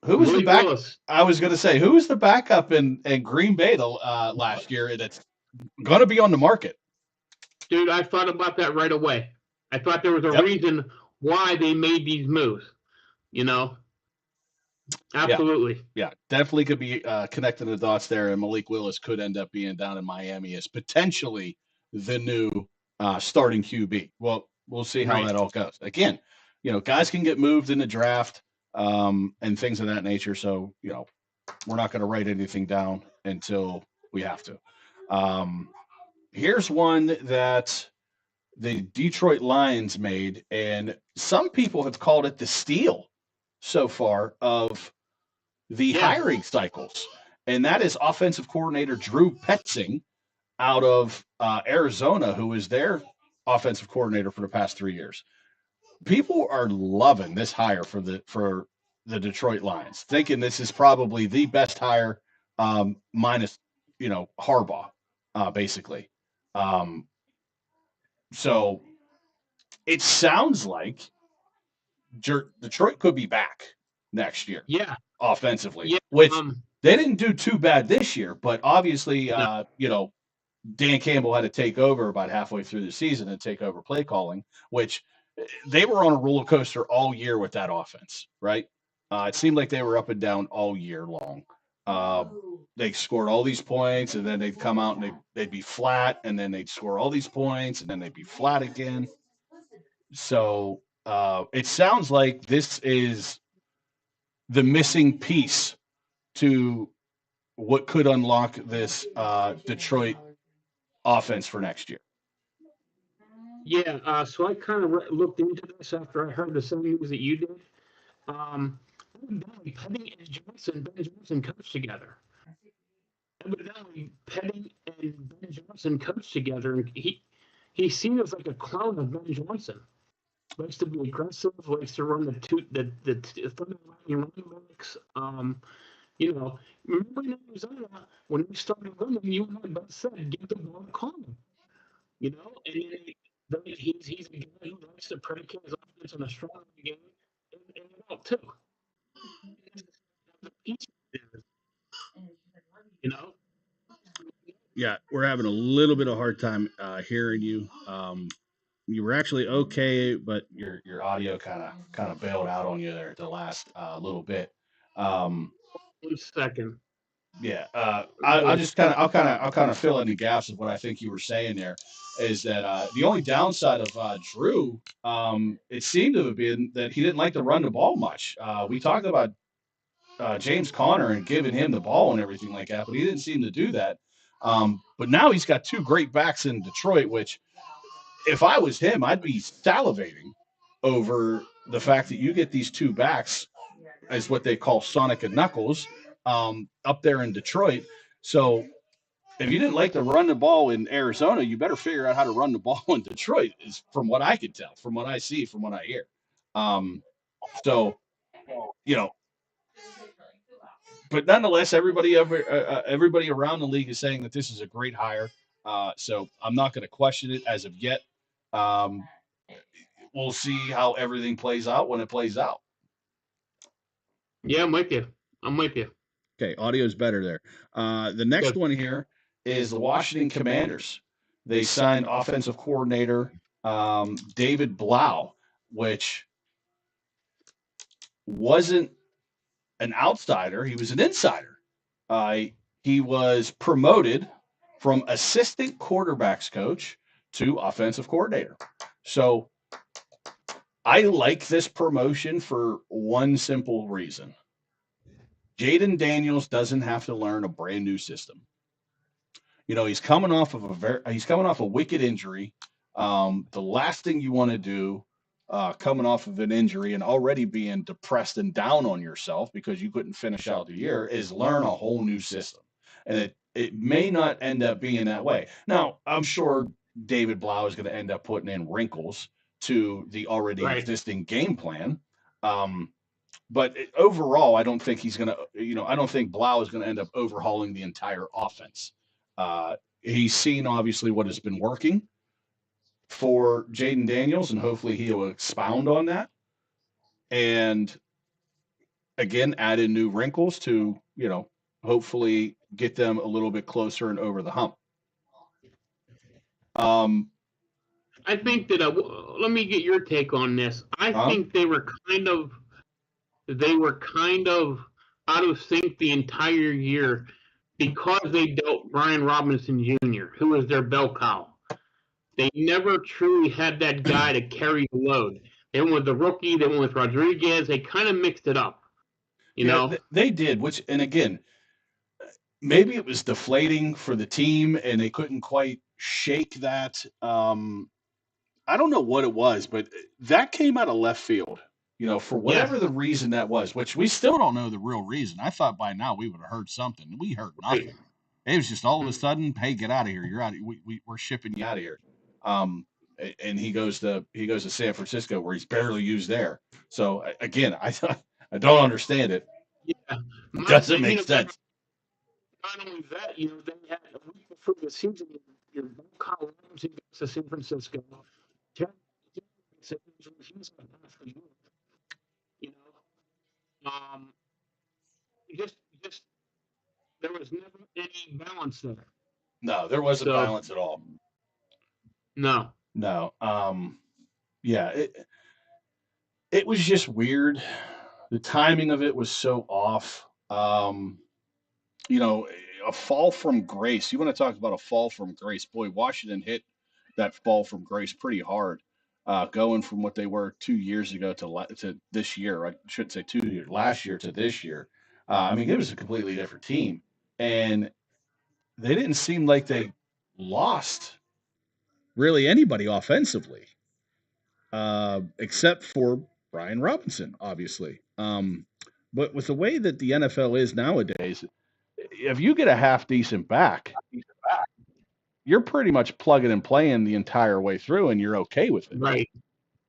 S1: Who was the back? I was going to say, who was the backup in Green Bay last year that's going to be on the market?
S2: Dude, I thought about that right away. I thought there was a reason why they made these moves, Absolutely.
S1: Yeah, definitely could be connecting the dots there, and Malik Willis could end up being down in Miami as potentially the new starting QB. Well, we'll see how that all goes. Again, guys can get moved in the draft and things of that nature. So, we're not going to write anything down until we have to. Here's one that the Detroit Lions made, and some people have called it the steal so far of the
S2: Yes.
S1: hiring cycles, and that is offensive coordinator Drew Petzing out of Arizona, who was their offensive coordinator for the past 3 years. People are loving this hire for the Detroit Lions, thinking this is probably the best hire, minus Harbaugh, basically. Um, so it sounds like Detroit could be back next year.
S2: Yeah.
S1: Offensively,
S2: Yeah.
S1: which they didn't do too bad this year, but obviously,
S2: no.
S1: Dan Campbell had to take over about halfway through the season and take over play calling, which they were on a roller coaster all year with that offense, right? It seemed like they were up and down all year long. They scored all these points, and then they'd come out and they'd be flat, and then they'd score all these points, and then they'd be flat again. So it sounds like this is the missing piece to what could unlock this Detroit offense for next year.
S2: Yeah, so I kind of looked into this after I heard the same news that you did. Evidently, Petting and Ben Johnson coached together. Evidently, Petting and Ben Johnson coached together, and he's seen as like a clone of Ben Johnson. Likes to be aggressive, likes to run the front running backs. Remember in Arizona when we started running, you and I both said, "Get the ball calm." And then he's a guy who likes to predicate his offense on a strong game and out too.
S1: Yeah, we're having a little bit of hard time hearing you. You were actually okay, but your audio kind of bailed out on you there at the last little bit.
S2: 1 second.
S1: Yeah, I'll kind of fill in the gaps of what I think you were saying there. Is that the only downside of Drew? It seemed to have been that he didn't like to run the ball much. We talked about James Conner and giving him the ball and everything like that, but he didn't seem to do that. But now he's got two great backs in Detroit, which if I was him, I'd be salivating over the fact that you get these two backs as what they call Sonic and Knuckles up there in Detroit. So if you didn't like to run the ball in Arizona, you better figure out how to run the ball in Detroit, is from what I could tell, from what I see, from what I hear. So, but nonetheless, everybody around the league is saying that this is a great hire. So I'm not going to question it as of yet. We'll see how everything plays out when it plays out.
S2: Yeah, I'm with you.
S1: Okay, audio's better there. The next one here is the Washington Commanders. They signed offensive coordinator David Blau, which wasn't an outsider. He was an insider. He was promoted from assistant quarterbacks coach to offensive coordinator. So I like this promotion for one simple reason. Jaden Daniels doesn't have to learn a brand new system. He's coming off of a wicked injury. The last thing you want to do coming off of an injury and already being depressed and down on yourself because you couldn't finish out the year is learn a whole new system. And it may not end up being that way. Now, I'm sure David Blau is going to end up putting in wrinkles to the already existing game plan. But overall, I don't think he's going to, I don't think Blau is going to end up overhauling the entire offense. He's seen, obviously, what has been working for Jaden Daniels, and hopefully he'll expound on that. And again, add in new wrinkles to, hopefully get them a little bit closer and over the hump.
S2: I think that let me get your take on this. I think they were kind of out of sync the entire year because they dealt Brian Robinson Jr., who was their bell cow. They never truly had that guy to carry the load. They went with the rookie, they went with Rodriguez. They kind of mixed it up. You know,
S1: they did. And again, maybe it was deflating for the team, and they couldn't quite shake that. I don't know what it was, but that came out of left field. For
S2: yes,
S1: whatever the reason that was, which we still don't know the real reason. I thought by now we would have heard something. We heard
S2: right.
S1: nothing. It was just all of a sudden, hey, get out of here. You're out. We're shipping you out of here. Um, and he goes to San Francisco where he's barely used there. So again, I don't understand it.
S2: Yeah,
S1: It
S2: not,
S1: doesn't make sense.
S2: not only that, they had a week before the season, your Kyle Williams, he goes to San Francisco. Terry he's not half the year, you know. Just there was never any balance there.
S1: No, there wasn't
S2: So
S1: balance at all.
S2: no,
S1: No. Yeah, it was just weird. The timing of it was so off. You know, a fall from grace. You want to talk about a fall from grace? Boy, Washington hit that fall from grace pretty hard, going from what they were 2 years ago to this year. I shouldn't say 2 years, last year to this year. I mean, it was a completely different team, and they didn't seem like they lost really anybody offensively, except for Brian Robinson, obviously. But with the way that the NFL is nowadays, if you get a half decent back, you're pretty much plugging and playing the entire way through, and you're okay with it.
S2: right,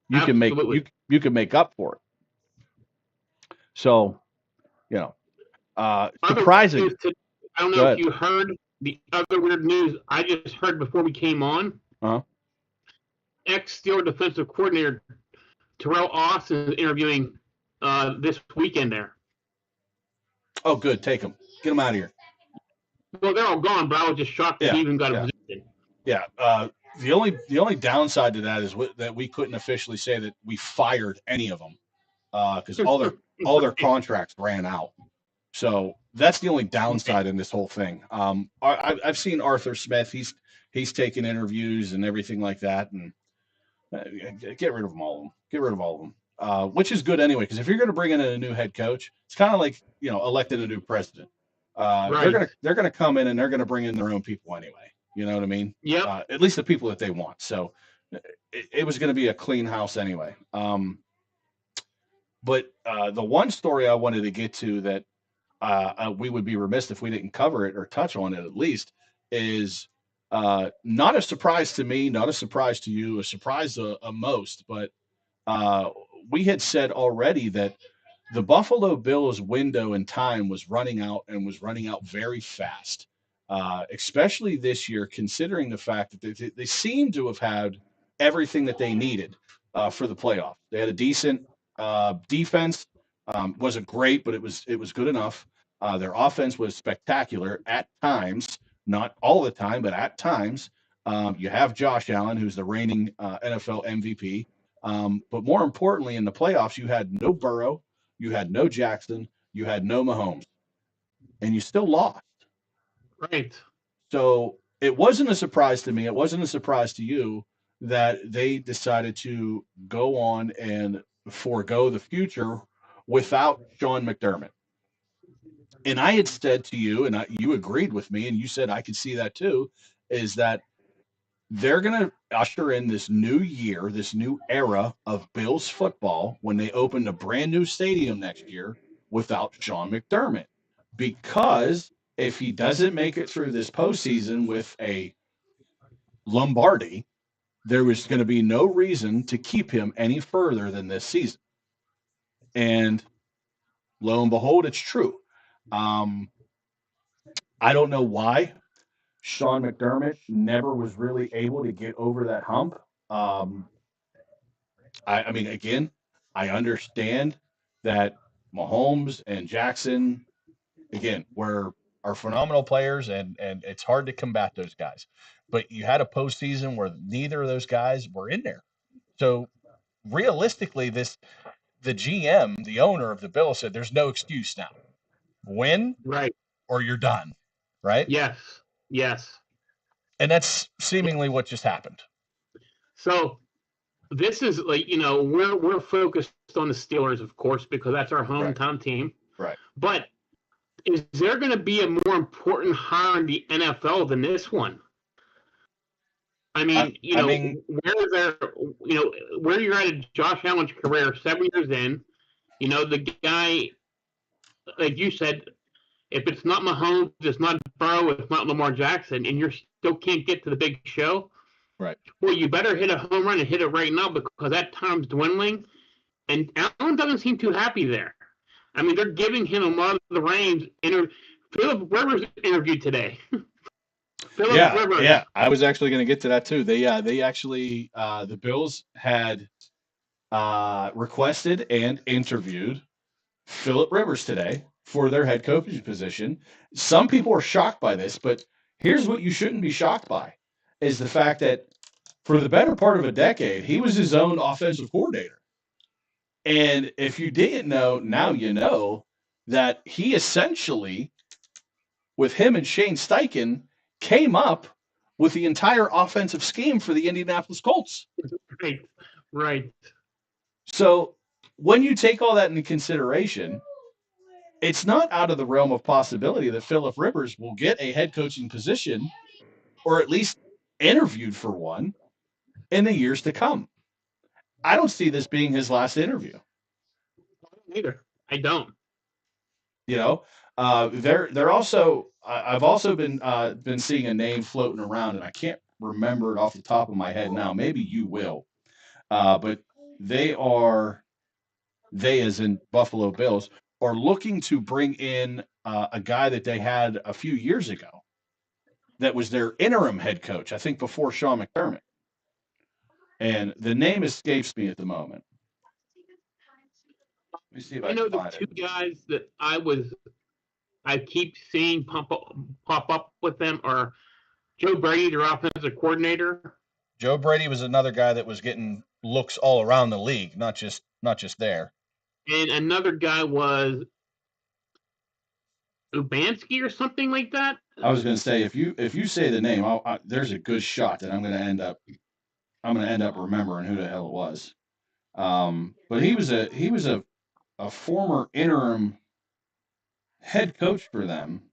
S1: You can make
S2: absolutely.
S1: you can make up for it. So, you know,
S2: Other
S1: surprising.
S2: news I don't
S1: Go
S2: know if
S1: ahead.
S2: you heard the other weird news I just heard before we came on.
S1: Uh-huh.
S2: Ex-Steelers defensive coordinator Terrell Austin is interviewing this weekend there.
S1: Oh, good. Take them. Get them out of here.
S2: Well, they're all gone, but I was just shocked that he even got a position.
S1: Yeah. The only downside to that is that we couldn't officially say that we fired any of them because all their contracts ran out. So that's the only downside in this whole thing. I've seen Arthur Smith. He's taken interviews and everything like that, and get rid of them all. Get rid of all of them, which is good anyway. Because if you're going to bring in a new head coach, it's kind of like electing a new president.
S2: Right.
S1: They're gonna come in and they're gonna bring in their own people anyway. You know what I mean?
S2: Yep.
S1: At least the people that they want. So it was going to be a clean house anyway. But the one story I wanted to get to that we would be remiss if we didn't cover it or touch on it at least is not a surprise to me, not a surprise to you, a surprise to most. But we had said already that the Buffalo Bills window in time was running out and was running out very fast, especially this year, considering the fact that they seem to have had everything that they needed for the playoffs. They had a decent defense, wasn't great, but it was good enough. Their offense was spectacular at times, not all the time, but at times. You have Josh Allen, who's the reigning NFL MVP. But more importantly, in the playoffs, you had no Burrow, you had no Jackson, you had no Mahomes, and you still lost.
S2: Right.
S1: So it wasn't a surprise to me. It wasn't a surprise to you that they decided to go on and forego the future without Sean McDermott. And I had said to you, and you agreed with me, and you said I could see that too, is that they're going to usher in this new year, this new era of Bills football when they open a brand new stadium next year without Sean McDermott. Because if he doesn't make it through this postseason with a Lombardi, there was going to be no reason to keep him any further than this season. And lo and behold, it's true. I don't know why Sean McDermott never was really able to get over that hump. I mean, again, I understand that Mahomes and Jackson, again, are phenomenal players, and it's hard to combat those guys. But you had a postseason where neither of those guys were in there. So realistically, the GM, the owner of the Bills, said there's no excuse now. Win
S2: Right.
S1: or you're done. Right?
S2: Yes. Yes.
S1: And that's seemingly what just happened.
S2: So this is like, we're focused on the Steelers, of course, because that's our hometown team.
S1: Right.
S2: But is there going to be a more important hire in the NFL than this one? I mean, where there, where you're at Josh Allen's career, 7 years in, the guy, like you said, if it's not Mahomes, it's not Burrow, it's not Lamar Jackson, and you still can't get to the big show,
S1: right?
S2: Well, you better hit a home run and hit it right now because that time's dwindling. And Allen doesn't seem too happy there. I mean, they're giving him a lot of the reins. Philip Rivers interviewed today.
S1: Rivers. Yeah. I was actually going to get to that too. They actually the Bills had requested and interviewed Philip Rivers today for their head coaching position. Some people are shocked by this, but here's what you shouldn't be shocked by is the fact that for the better part of a decade, he was his own offensive coordinator. And if you didn't know, now you know that he essentially, with him and Shane Steichen, came up with the entire offensive scheme for the Indianapolis Colts.
S2: Right.
S1: So when you take all that into consideration, it's not out of the realm of possibility that Philip Rivers will get a head coaching position or at least interviewed for one in the years to come. I don't see this being his last interview.
S2: Either. I don't.
S1: They're also. I've also been seeing a name floating around, and I can't remember it off the top of my head now. Maybe you will, but they as in Buffalo Bills, are looking to bring in a guy that they had a few years ago, that was their interim head coach, I think before Sean McDermott, and the name escapes me at the moment. Let me see if I
S2: know the two guys that I keep seeing pop up with them are Joe Brady, their offensive coordinator.
S1: Joe Brady was another guy that was getting looks all around the league, not just there.
S2: And another guy was Ubansky or something like that.
S1: I was going to say if you say the name, there's a good shot that I'm going to end up remembering who the hell it was. But he was a former interim head coach for them.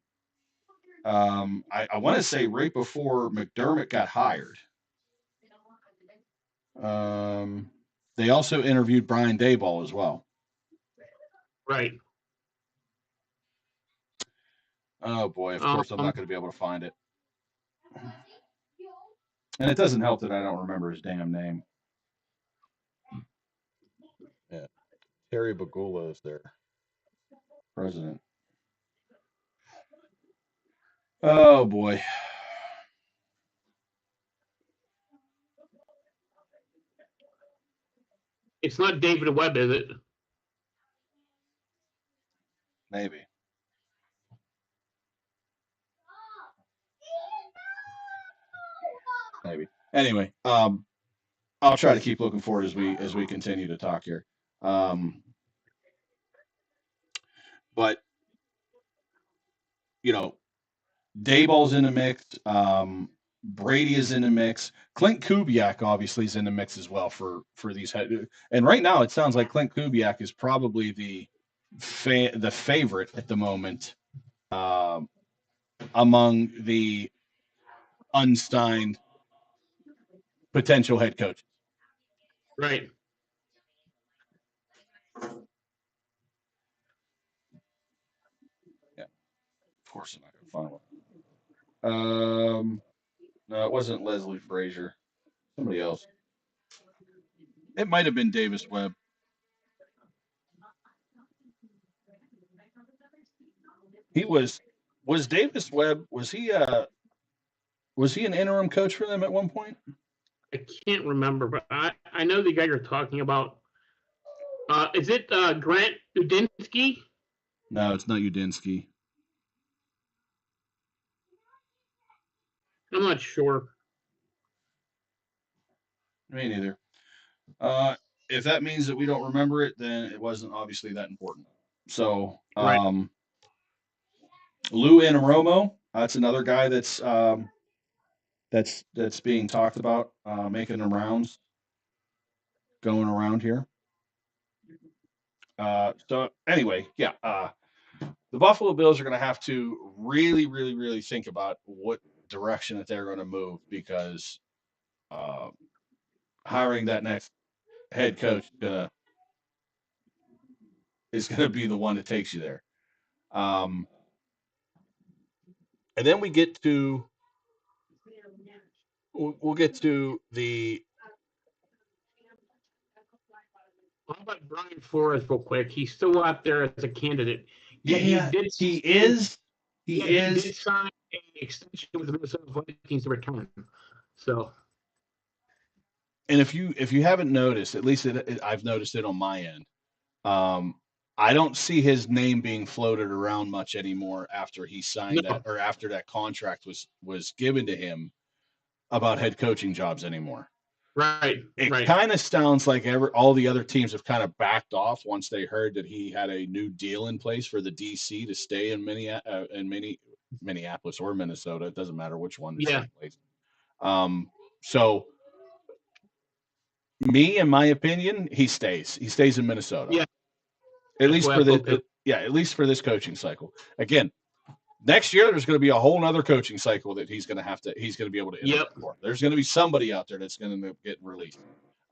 S1: I want to say right before McDermott got hired. They also interviewed Brian Daboll as well.
S2: Right.
S1: Oh boy, of course I'm not going to be able to find it. And it doesn't help that I don't remember his damn name. Yeah. Terry Bagula is their president. Oh boy.
S2: It's not David Webb, is it?
S1: Maybe. Anyway, I'll try to keep looking forward as we continue to talk here. But Daboll's in the mix. Brady is in the mix. Clint Kubiak obviously is in the mix as well for these head. And right now it sounds like Clint Kubiak is probably the favorite at the moment among the unsigned potential head coaches.
S2: Right.
S1: Yeah. Of course I'm not going to find one. No, it wasn't Leslie Frazier. Somebody else. It might have been Davis Webb. He was Davis Webb, was he an interim coach for them at one point?
S2: I can't remember, but I know the guy you're talking about. Is it Grant Udinsky?
S1: No, it's not Udinsky.
S2: I'm not sure.
S1: Me neither. If that means that we don't remember it, then it wasn't obviously that important. So,
S2: right.
S1: Lou Anaromo, that's another guy that's being talked about, making the rounds, going around here. So anyway, yeah. the Buffalo Bills are going to have to really, really, really think about what direction that they're going to move because uh, hiring that next head coach is going to be the one that takes you there. Um, and then we'll get to the
S2: How about Brian Flores real quick? He's still out there as a candidate. Yet he
S1: yeah,
S2: did
S1: he is. He
S2: he
S1: is.
S2: did sign an extension with the Minnesota Vikings to return. So
S1: And if you haven't noticed, at least I've noticed it on my end. Um, I don't see his name being floated around much anymore after he signed that
S2: no,
S1: or after that contract was given to him about head coaching jobs anymore.
S2: right,
S1: It
S2: right.
S1: kind of sounds like all the other teams have kind of backed off once they heard that he had a new deal in place for the DC to stay in Minneapolis or Minnesota. It doesn't matter which one.
S2: Yeah.
S1: Place. So me, in my opinion, he stays. He stays in Minnesota.
S2: Yeah.
S1: At least for at least for this coaching cycle. Again, next year there's going to be a whole other coaching cycle that he's going to be able to interview for. There's going to be somebody out there that's going to get released.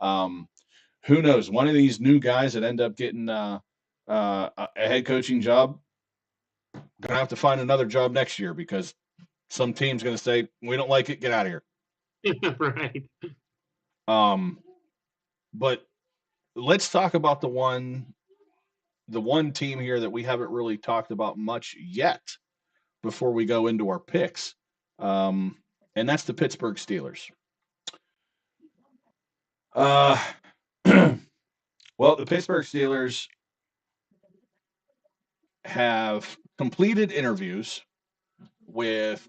S1: Who knows? One of these new guys that end up getting a head coaching job going to have to find another job next year because some team's going to say we don't like it, get out of here.
S2: Right.
S1: But let's talk about the one team here that we haven't really talked about much yet before we go into our picks, and that's the Pittsburgh Steelers. Well, the Pittsburgh Steelers have completed interviews with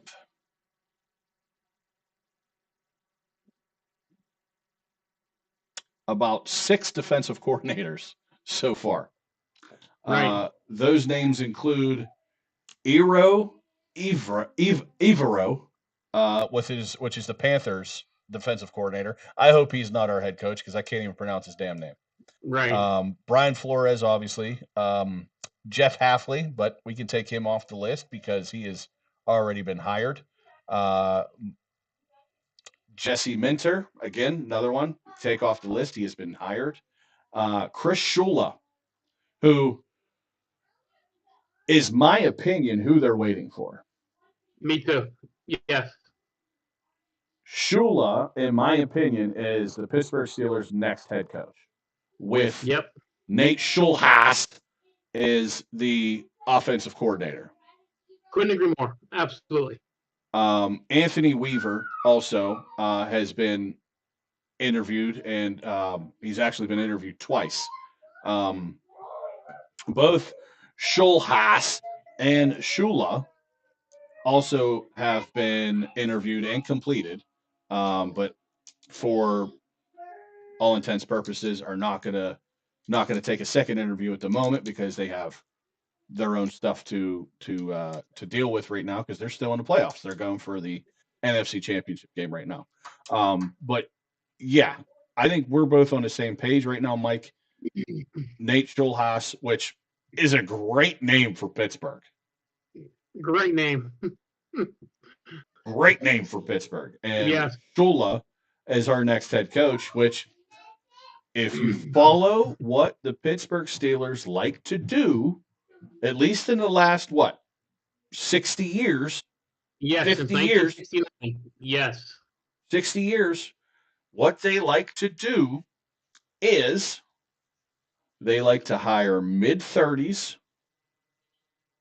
S1: about 6 defensive coordinators so far.
S2: Right.
S1: Those names include Evero, which is the Panthers defensive coordinator. I hope he's not our head coach because I can't even pronounce his damn name.
S2: Right.
S1: Brian Flores, obviously. Jeff Halfley, but we can take him off the list because he has already been hired. Jesse Minter, again, another one. Take off the list. He has been hired. Chris Shula, who is my opinion who they're waiting for.
S2: Me too. Yes.
S1: Shula, in my opinion, is the Pittsburgh Steelers' next head coach. With Nate Schulhaas is the offensive coordinator.
S2: Couldn't agree more. Absolutely.
S1: Anthony Weaver also has been interviewed, and he's actually been interviewed twice. Both Schulhaas and Shula also have been interviewed and completed, but for all intents purposes are not gonna take a second interview at the moment because they have their own stuff to deal with right now because they're still in the playoffs. They're going for the NFC Championship game right now. But yeah, I think we're both on the same page right now, Mike. Nate Schulhaas, which is a great name for Pittsburgh.
S2: Great name.
S1: Great name for Pittsburgh. And Shula as our next head coach, which if you follow what the Pittsburgh Steelers like to do, at least in the last, 60 years?
S2: Yes,
S1: 50 years.
S2: Yes.
S1: 60 years. What they like to do is they like to hire mid-30s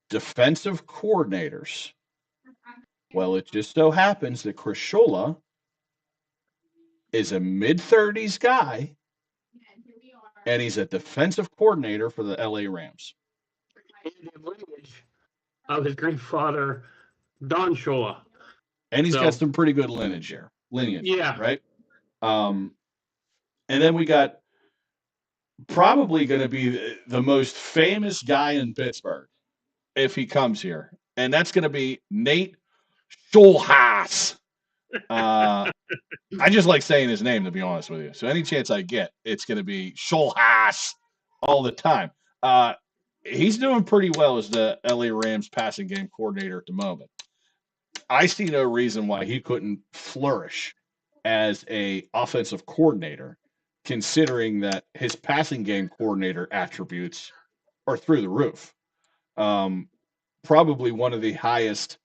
S1: defensive coordinators. Well, it just so happens that Chris Shula is a mid-30s guy, and he's a defensive coordinator for the LA Rams.
S2: And the lineage of his grandfather, Don Shula.
S1: And he's got some pretty good lineage here. Right? And then we got probably going to be the most famous guy in Pittsburgh if he comes here. And that's going to be Nate Schulhaas. I just like saying his name, to be honest with you. So any chance I get, it's going to be Schulhaas all the time. he's doing pretty well as the LA Rams passing game coordinator at the moment. I see no reason why he couldn't flourish as a offensive coordinator, considering that his passing game coordinator attributes are through the roof. Um, Probably one of the highest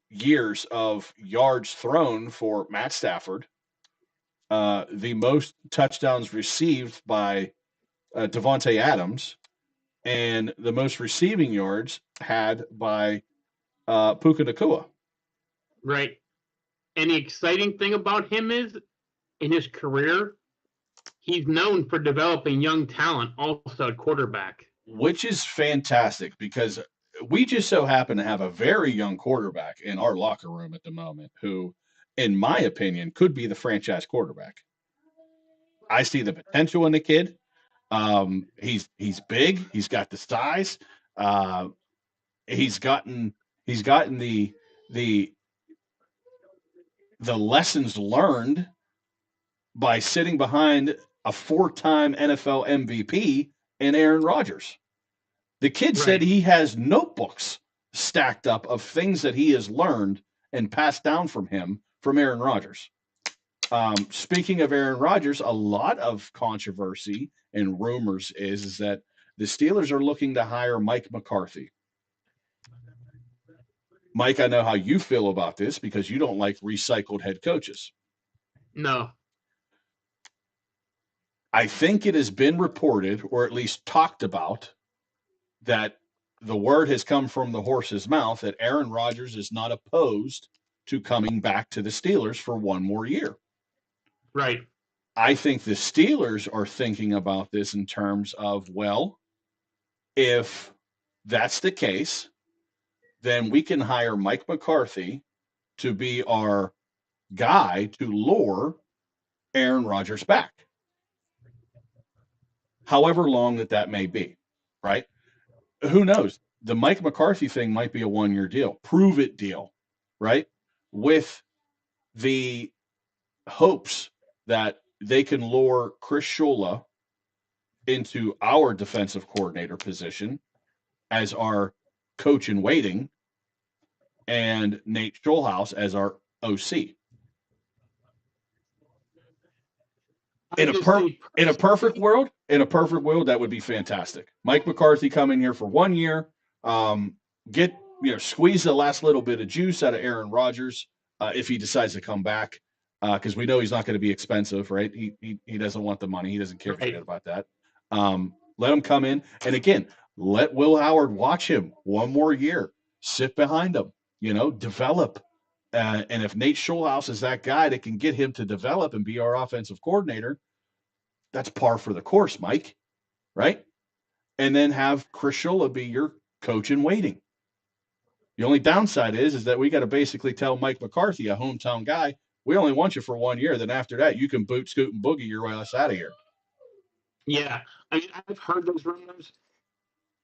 S1: years of yards thrown for Matt Stafford, the most touchdowns received by Devontae Adams, and the most receiving yards had by Puka Nacua.
S2: Right. And the exciting thing about him is, in his career, he's known for developing young talent, also at quarterback.
S1: Which is fantastic because we just so happen to have a very young quarterback in our locker room at the moment who, in my opinion, could be the franchise quarterback. I see the potential in the kid. He's big. He's got the size. Uh, he's gotten the the lessons learned by sitting behind a four-time NFL MVP in Aaron Rodgers. The kid said
S2: Right.
S1: he has notebooks stacked up of things that he has learned and passed down from him from Aaron Rodgers. Speaking of Aaron Rodgers, a lot of controversy and rumors is that the Steelers are looking to hire Mike McCarthy. Mike, I know how you feel about this because you don't like recycled head coaches.
S2: No.
S1: I think it has been reported, or at least talked about, that the word has come from the horse's mouth that Aaron Rodgers is not opposed to coming back to the Steelers for one more year.
S2: Right.
S1: I think the Steelers are thinking about this in terms of, well, if that's the case, then we can hire Mike McCarthy to be our guy to lure Aaron Rodgers back. However long that may be, right? Who knows? The Mike McCarthy thing might be a 1 year deal, prove it deal, right? With the hopes that they can lure Chris Shula into our defensive coordinator position as our coach in waiting and Nate Schulhouse as our OC. In a perfect world, that would be fantastic. Mike McCarthy come in here for 1 year, get squeeze the last little bit of juice out of Aaron Rodgers if he decides to come back, because we know he's not going to be expensive, right? He doesn't want the money. He doesn't care about that. Let him come in, and again, let Will Howard watch him 1 more year, sit behind him, develop. And if Nate Schulhouse is that guy that can get him to develop and be our offensive coordinator, that's par for the course, Mike, right? And then have Chris Shula be your coach in waiting. The only downside is that we got to basically tell Mike McCarthy, a hometown guy, we only want you for 1 year. Then after that, you can boot, scoot, and boogie your way out of here.
S2: Yeah, I mean, I've heard those rumors.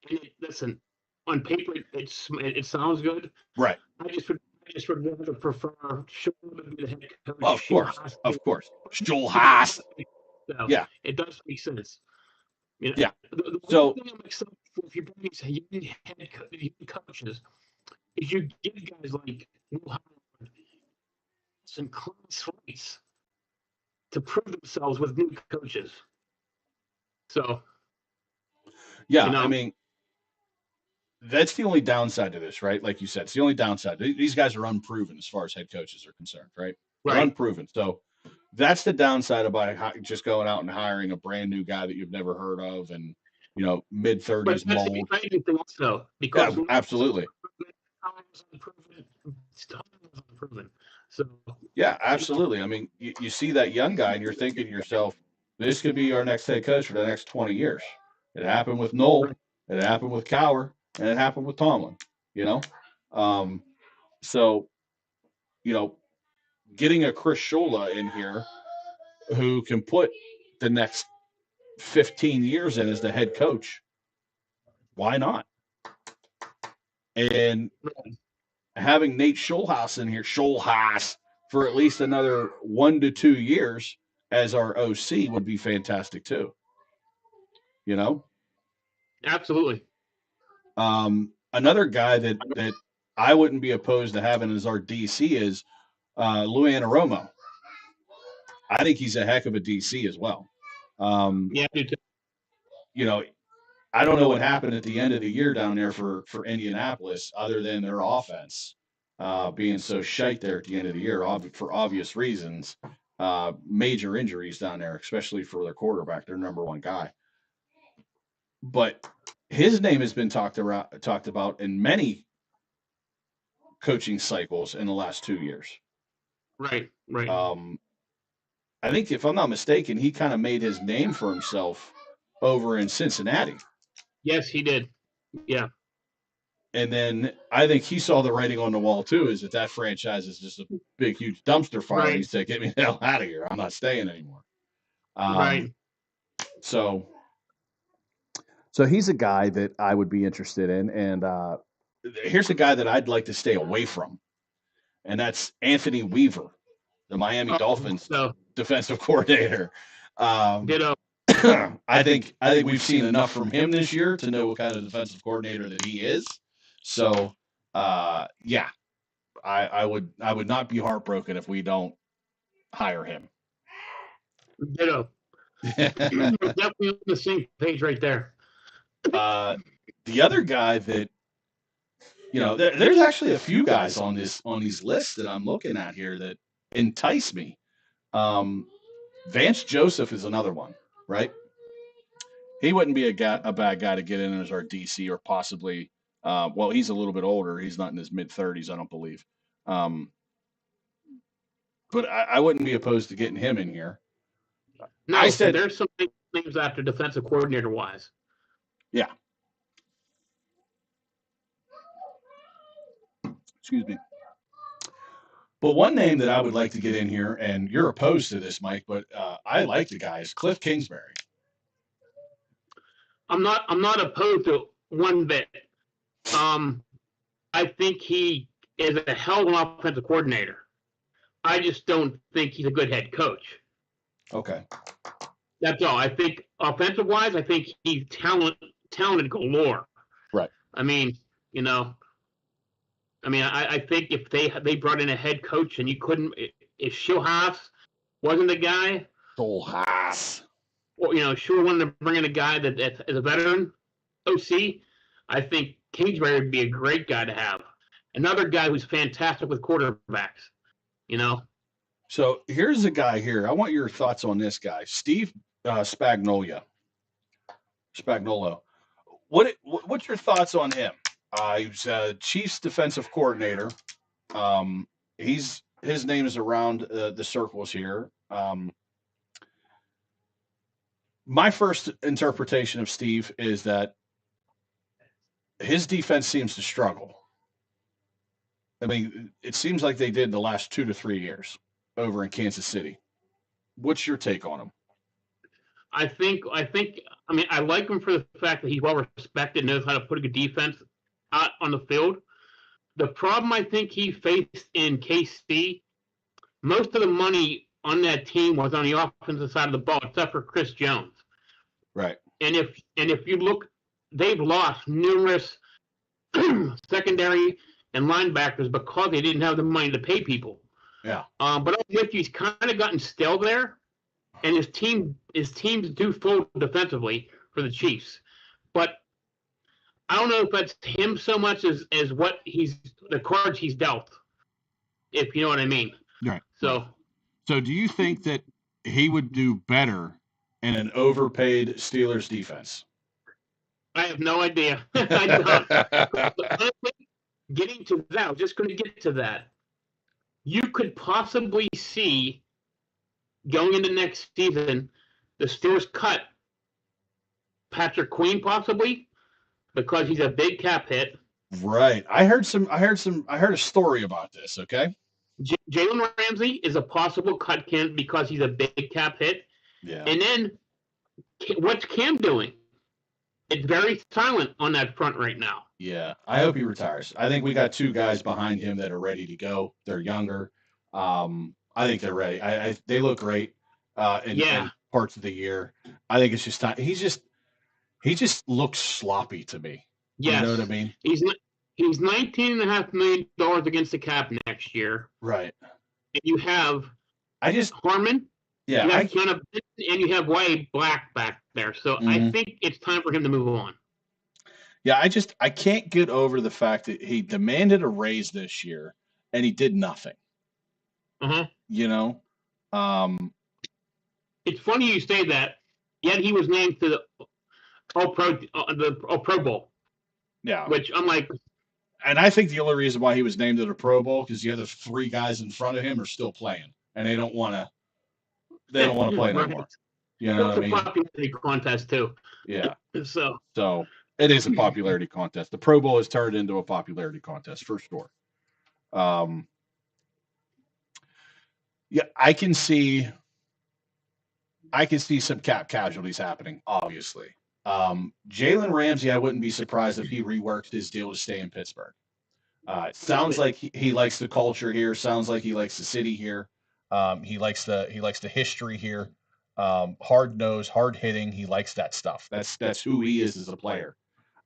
S2: And listen, on paper, it sounds good.
S1: Right.
S2: I just would rather prefer Shula to be the head coach.
S1: Oh, of course. Schulhaas.
S2: So,
S1: yeah.
S2: It does make sense.
S1: Yeah.
S2: The
S1: so
S2: thing I'm excited for, if you bring these young head coaches, is you give guys like Will Howard some clean slates to prove themselves with new coaches. So,
S1: yeah, I mean, that's the only downside to this, right? Like you said, it's the only downside. These guys are unproven as far as head coaches are concerned, right? They're unproven. So that's the downside about just going out and hiring a brand new guy that you've never heard of and, mid-30s mold.
S2: Also, because
S1: absolutely.
S2: So
S1: yeah, absolutely. I mean, you see that young guy and you're thinking to yourself, this could be our next head coach for the next 20 years. It happened with Knoll. It happened with Cowher. And it happened with Tomlin, So, getting a Chris Shula in here who can put the next 15 years in as the head coach, why not? And having Nate Schulhouse in here, for at least another 1 to 2 years as our OC would be fantastic too.
S2: Absolutely.
S1: Another guy that I wouldn't be opposed to having as our DC is Lou Anaromo. I think he's a heck of a DC as well.
S2: Yeah, I do too.
S1: You know, I don't know what happened at the end of the year down there for Indianapolis, other than their offense being so shite there at the end of the year for obvious reasons. Major injuries down there, especially for their quarterback, their number one guy. But his name has been talked about in many coaching cycles in the last 2 years.
S2: Right, right.
S1: I think, if I'm not mistaken, he kind of made his name for himself over in Cincinnati.
S2: Yes, he did. Yeah.
S1: And then I think he saw the writing on the wall too, is that franchise is just a big, huge dumpster fire.
S2: Right.
S1: He said, "Get me the hell out of here! I'm not staying anymore."
S2: Right.
S1: So he's a guy that I would be interested in, and here's a guy that I'd like to stay away from, and that's Anthony Weaver, the Miami Dolphins defensive coordinator.
S2: Ditto.
S1: I think we've seen enough from him this year to know what kind of defensive coordinator that he is. So, yeah, I would not be heartbroken if we don't hire him.
S2: Ditto. Definitely on the same page right there.
S1: The other guy that, there's actually a few guys on these lists that I'm looking at here that entice me. Vance Joseph is another one, right? He wouldn't be a bad guy to get in as our DC, or possibly, well, he's a little bit older. He's not in his mid-30s, I don't believe. But I wouldn't be opposed to getting him in here.
S2: No, I said there's some names after defensive coordinator wise.
S1: Yeah. Excuse me. But one name that I would like to get in here, and you're opposed to this, Mike, but I like the guy, is Cliff Kingsbury.
S2: I'm not opposed to one bit. I think he is a hell of an offensive coordinator. I just don't think he's a good head coach.
S1: Okay.
S2: That's all. I think offensive wise, I think he's talented galore.
S1: Right.
S2: I mean, I think if they brought in a head coach and you couldn't, if Schulhaas wasn't the guy,
S1: Schulhaas,
S2: or sure wanted to bring in a guy that is a veteran OC, I think Kingsbury would be a great guy to have. Another guy who's fantastic with quarterbacks.
S1: So here's a guy here. I want your thoughts on this guy, Steve Spagnuolo. What's your thoughts on him? He's Chiefs defensive coordinator. His name is around the circles here. My first interpretation of Steve is that his defense seems to struggle. I mean, it seems like they did the last 2 to 3 years over in Kansas City. What's your take on him?
S2: I like him for the fact that he's well respected, knows how to put a good defense out on the field. The problem I think he faced in KC, most of the money on that team was on the offensive side of the ball, except for Chris Jones.
S1: Right.
S2: And if you look, they've lost numerous secondary and linebackers because they didn't have the money to pay people.
S1: Yeah.
S2: But he's kind of gotten stale there, and his teams do fold defensively for the Chiefs. But I don't know if that's him so much as what the cards he's dealt, if you know what I mean.
S1: Right.
S2: So
S1: do you think that he would do better in an overpaid Steelers defense?
S2: I have no idea. Honestly, getting to that, I was just going to get to that. You could possibly see going into next season, the Steelers cut Patrick Queen possibly because he's a big cap hit.
S1: Right. I heard a story about this. Okay.
S2: Jalen Ramsey is a possible cut candidate because he's a big cap hit.
S1: Yeah.
S2: And then what's Cam doing? It's very silent on that front right now.
S1: Yeah, I hope he retires. I think we got 2 guys behind him that are ready to go. They're younger. I think they're ready. They look great in parts of the year. I think it's just time. He just looks sloppy to me. You know what I
S2: Yes,
S1: mean?
S2: he's $19.5 million against the cap next year.
S1: Right.
S2: And you have
S1: I just,
S2: Harmon,
S1: yeah,
S2: you have Donovan, and you have White Black back there. So I
S1: Mhm.
S2: think it's time for him to move on.
S1: Yeah, I can't get over the fact that he demanded a raise this year and he did nothing.
S2: Uh-huh.
S1: You know,
S2: It's funny you say that. Yet he was named to the All Pro Bowl,
S1: yeah,
S2: which I'm like,
S1: and I think the only reason why he was named to the Pro Bowl because the other three guys in front of him are still playing, and they don't want to play no
S2: right.
S1: more. You know
S2: Well,
S1: what I
S2: it's a
S1: mean?
S2: popularity contest too.
S1: Yeah.
S2: So
S1: So it is a popularity contest. The Pro Bowl has turned into a popularity contest for sure. Um, yeah, I can see some cap casualties happening. Obviously, Jalen Ramsey, I wouldn't be surprised if he reworked his deal to stay in Pittsburgh. It sounds like he likes the culture here. Sounds like he likes the city here. He likes the history here. Hard nose, hard hitting. He likes that stuff. That's who he is as a player.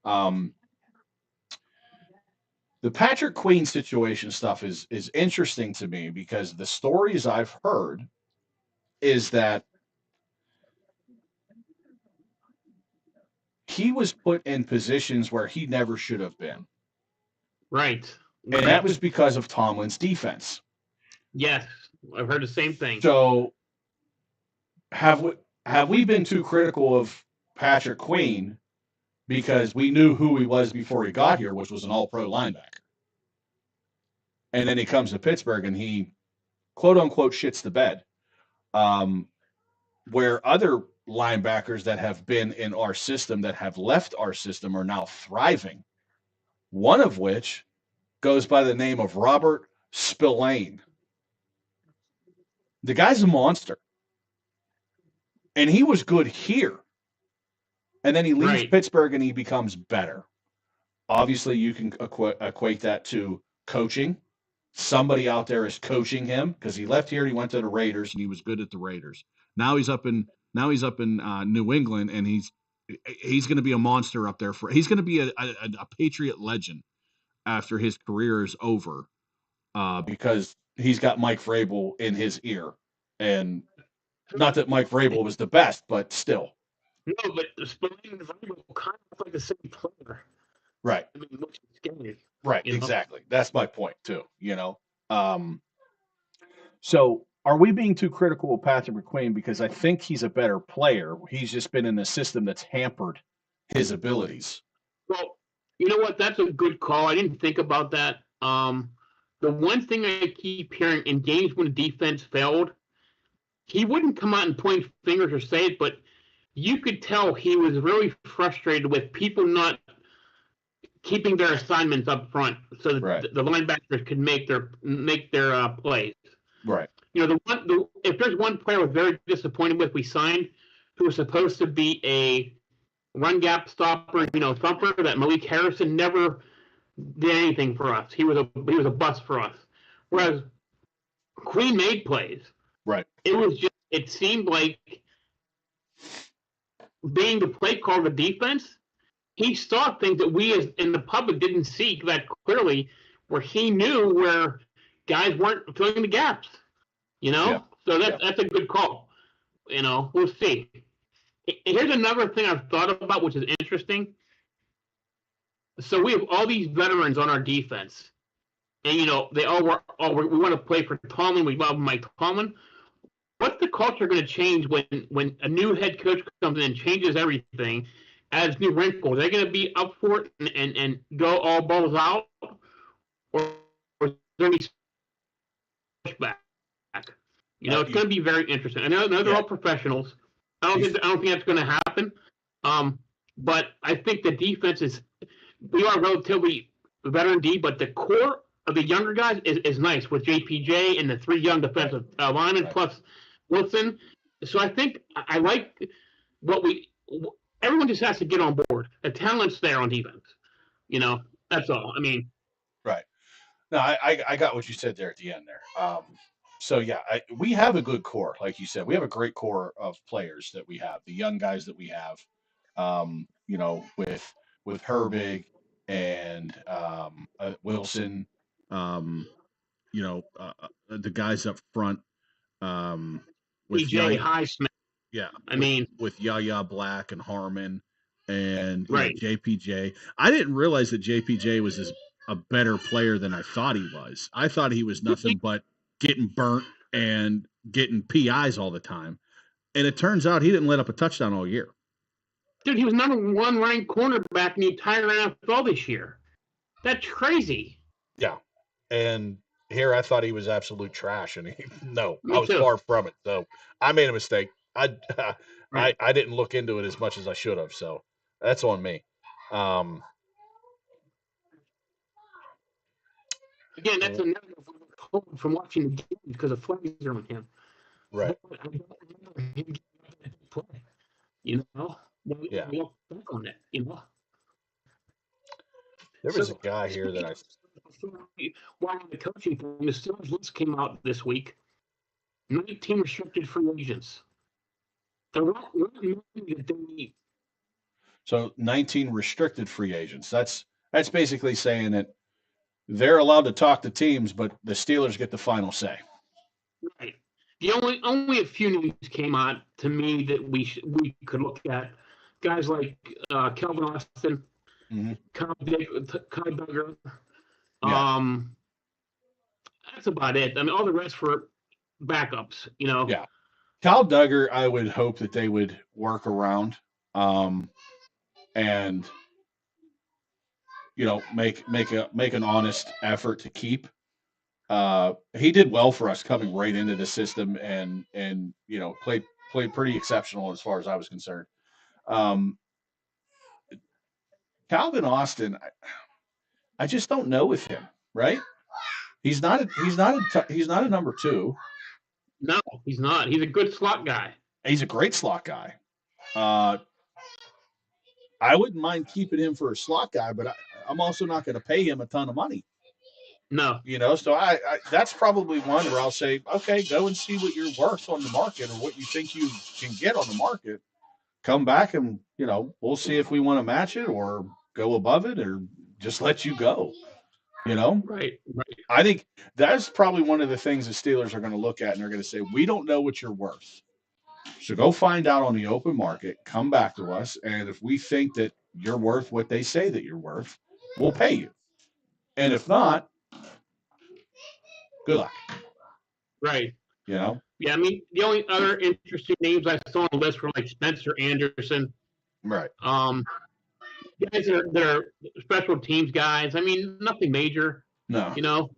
S1: Um, the Patrick Queen situation stuff is interesting to me because the stories I've heard is that he was put in positions where he never should have been.
S2: right.
S1: And that was because of Tomlin's defense.
S2: Yes, I've heard the same thing.
S1: So have we been too critical of Patrick Queen because we knew who he was before he got here, which was an all-pro linebacker. And then he comes to Pittsburgh and he quote unquote shits the bed. Where other linebackers that have been in our system that have left our system are now thriving. One of which goes by the name of Robert Spillane. The guy's a monster. And he was good here. And then he leaves Pittsburgh and he becomes better. Obviously, you can equate that to coaching. Somebody out there is coaching him because he left here, he went to the Raiders, and he was good at the Raiders. Now he's up in New England, and he's going to be a monster up there. He's going to be a Patriot legend after his career is over, because he's got Mike Vrabel in his ear, and not that Mike Vrabel was the best, but still.
S2: No, but Spillane and Vrabel kind of like the same player.
S1: Right.
S2: I mean, which is scary.
S1: Right, exactly. That's my point too. So are we being too critical of Patrick McQueen because I think he's a better player? He's just been in a system that's hampered his abilities.
S2: Well, you know what? That's a good call. I didn't think about that. The one thing I keep hearing in games when the defense failed, he wouldn't come out and point fingers or say it, but you could tell he was really frustrated with people not keeping their assignments up front so that the linebackers could make their plays.
S1: Right.
S2: If there's one player I was very disappointed with, we signed, who was supposed to be a run gap stopper, thumper, that Malik Harrison never did anything for us. He was a bust for us. Whereas Queen made plays.
S1: Right.
S2: It seemed like being the play call of the defense, he saw things that we as in the public didn't see that clearly, where he knew where guys weren't filling the gaps. So that's a good call. We'll see. Here's another thing I've thought about, which is interesting. So we have all these veterans on our defense, and they all were. We want to play for Tomlin. We love Mike Tomlin. What's the culture going to change when a new head coach comes in and changes everything, adds new wrinkles? Are they going to be up for it and go all balls out, or is there any pushback? It's going to be very interesting. I know they're all professionals. I don't think that's going to happen. But I think the defense we are relatively veteran D, but the core of the younger guys is nice with JPJ and the three young defensive linemen plus Wilson. So I think I like everyone just has to get on board. The talent's there on defense. That's all. I mean,
S1: right. No, I got what you said there at the end there. So yeah, we have a good core, like you said. We have a great core of players that we have, the young guys that we have. with Herbig and Wilson, um, the guys up front, with
S2: PJ
S1: Yaya,
S2: Highsmith.
S1: yeah,
S2: I mean,
S1: with Yaya Black and Harmon and
S2: right.
S1: JPJ. I didn't realize that JPJ was a better player than I thought he was. I thought he was nothing but getting burnt and getting PIs all the time. And it turns out he didn't let up a touchdown all year.
S2: Dude, he was number 1 ranked cornerback in the entire NFL this year. That's crazy.
S1: Yeah. And here I thought he was absolute trash, and I was
S2: too.
S1: far from it. So I made a mistake.
S2: Right.
S1: I didn't look into it as much as I should have. So that's on me.
S2: Again, that's another from watching the game because of flags are on him.
S1: Right.
S2: But I don't remember him getting play. You know?
S1: Yeah.
S2: Look back on it, you know?
S1: There was a guy here that I.
S2: While the coaching thing, the Steelers list came out this week. 19 restricted free agents.
S1: So 19 restricted free agents. That's basically saying that they're allowed to talk to teams, but the Steelers get the final say.
S2: Right. The only a few names came out to me that we could look at. Guys like Kelvin Austin, Kyle Duggar.
S1: Yeah.
S2: That's about it. I mean, all the rest were backups, you know.
S1: Yeah. Kyle Duggar, I would hope that they would work around, and make an honest effort to keep. He did well for us coming right into the system, and played pretty exceptional as far as I was concerned. Calvin Austin, I just don't know with him. Right? He's not a number 2.
S2: No, he's not. He's a good slot guy.
S1: He's a great slot guy. I wouldn't mind keeping him for a slot guy, but I'm also not going to pay him a ton of money.
S2: No.
S1: So I that's probably one where I'll say, okay, go and see what you're worth on the market or what you think you can get on the market. Come back and, we'll see if we want to match it or go above it or just let you go.
S2: Right.
S1: I think that's probably one of the things the Steelers are going to look at, and they're going to say, we don't know what you're worth. So go find out on the open market, come back to us, and if we think that you're worth what they say that you're worth, we'll pay you. And if not, good luck.
S2: Right.
S1: Yeah,
S2: I mean, the only other interesting names I saw on the list were like Spencer Anderson.
S1: Right.
S2: Guys that are special teams guys. I mean, nothing major.
S1: No.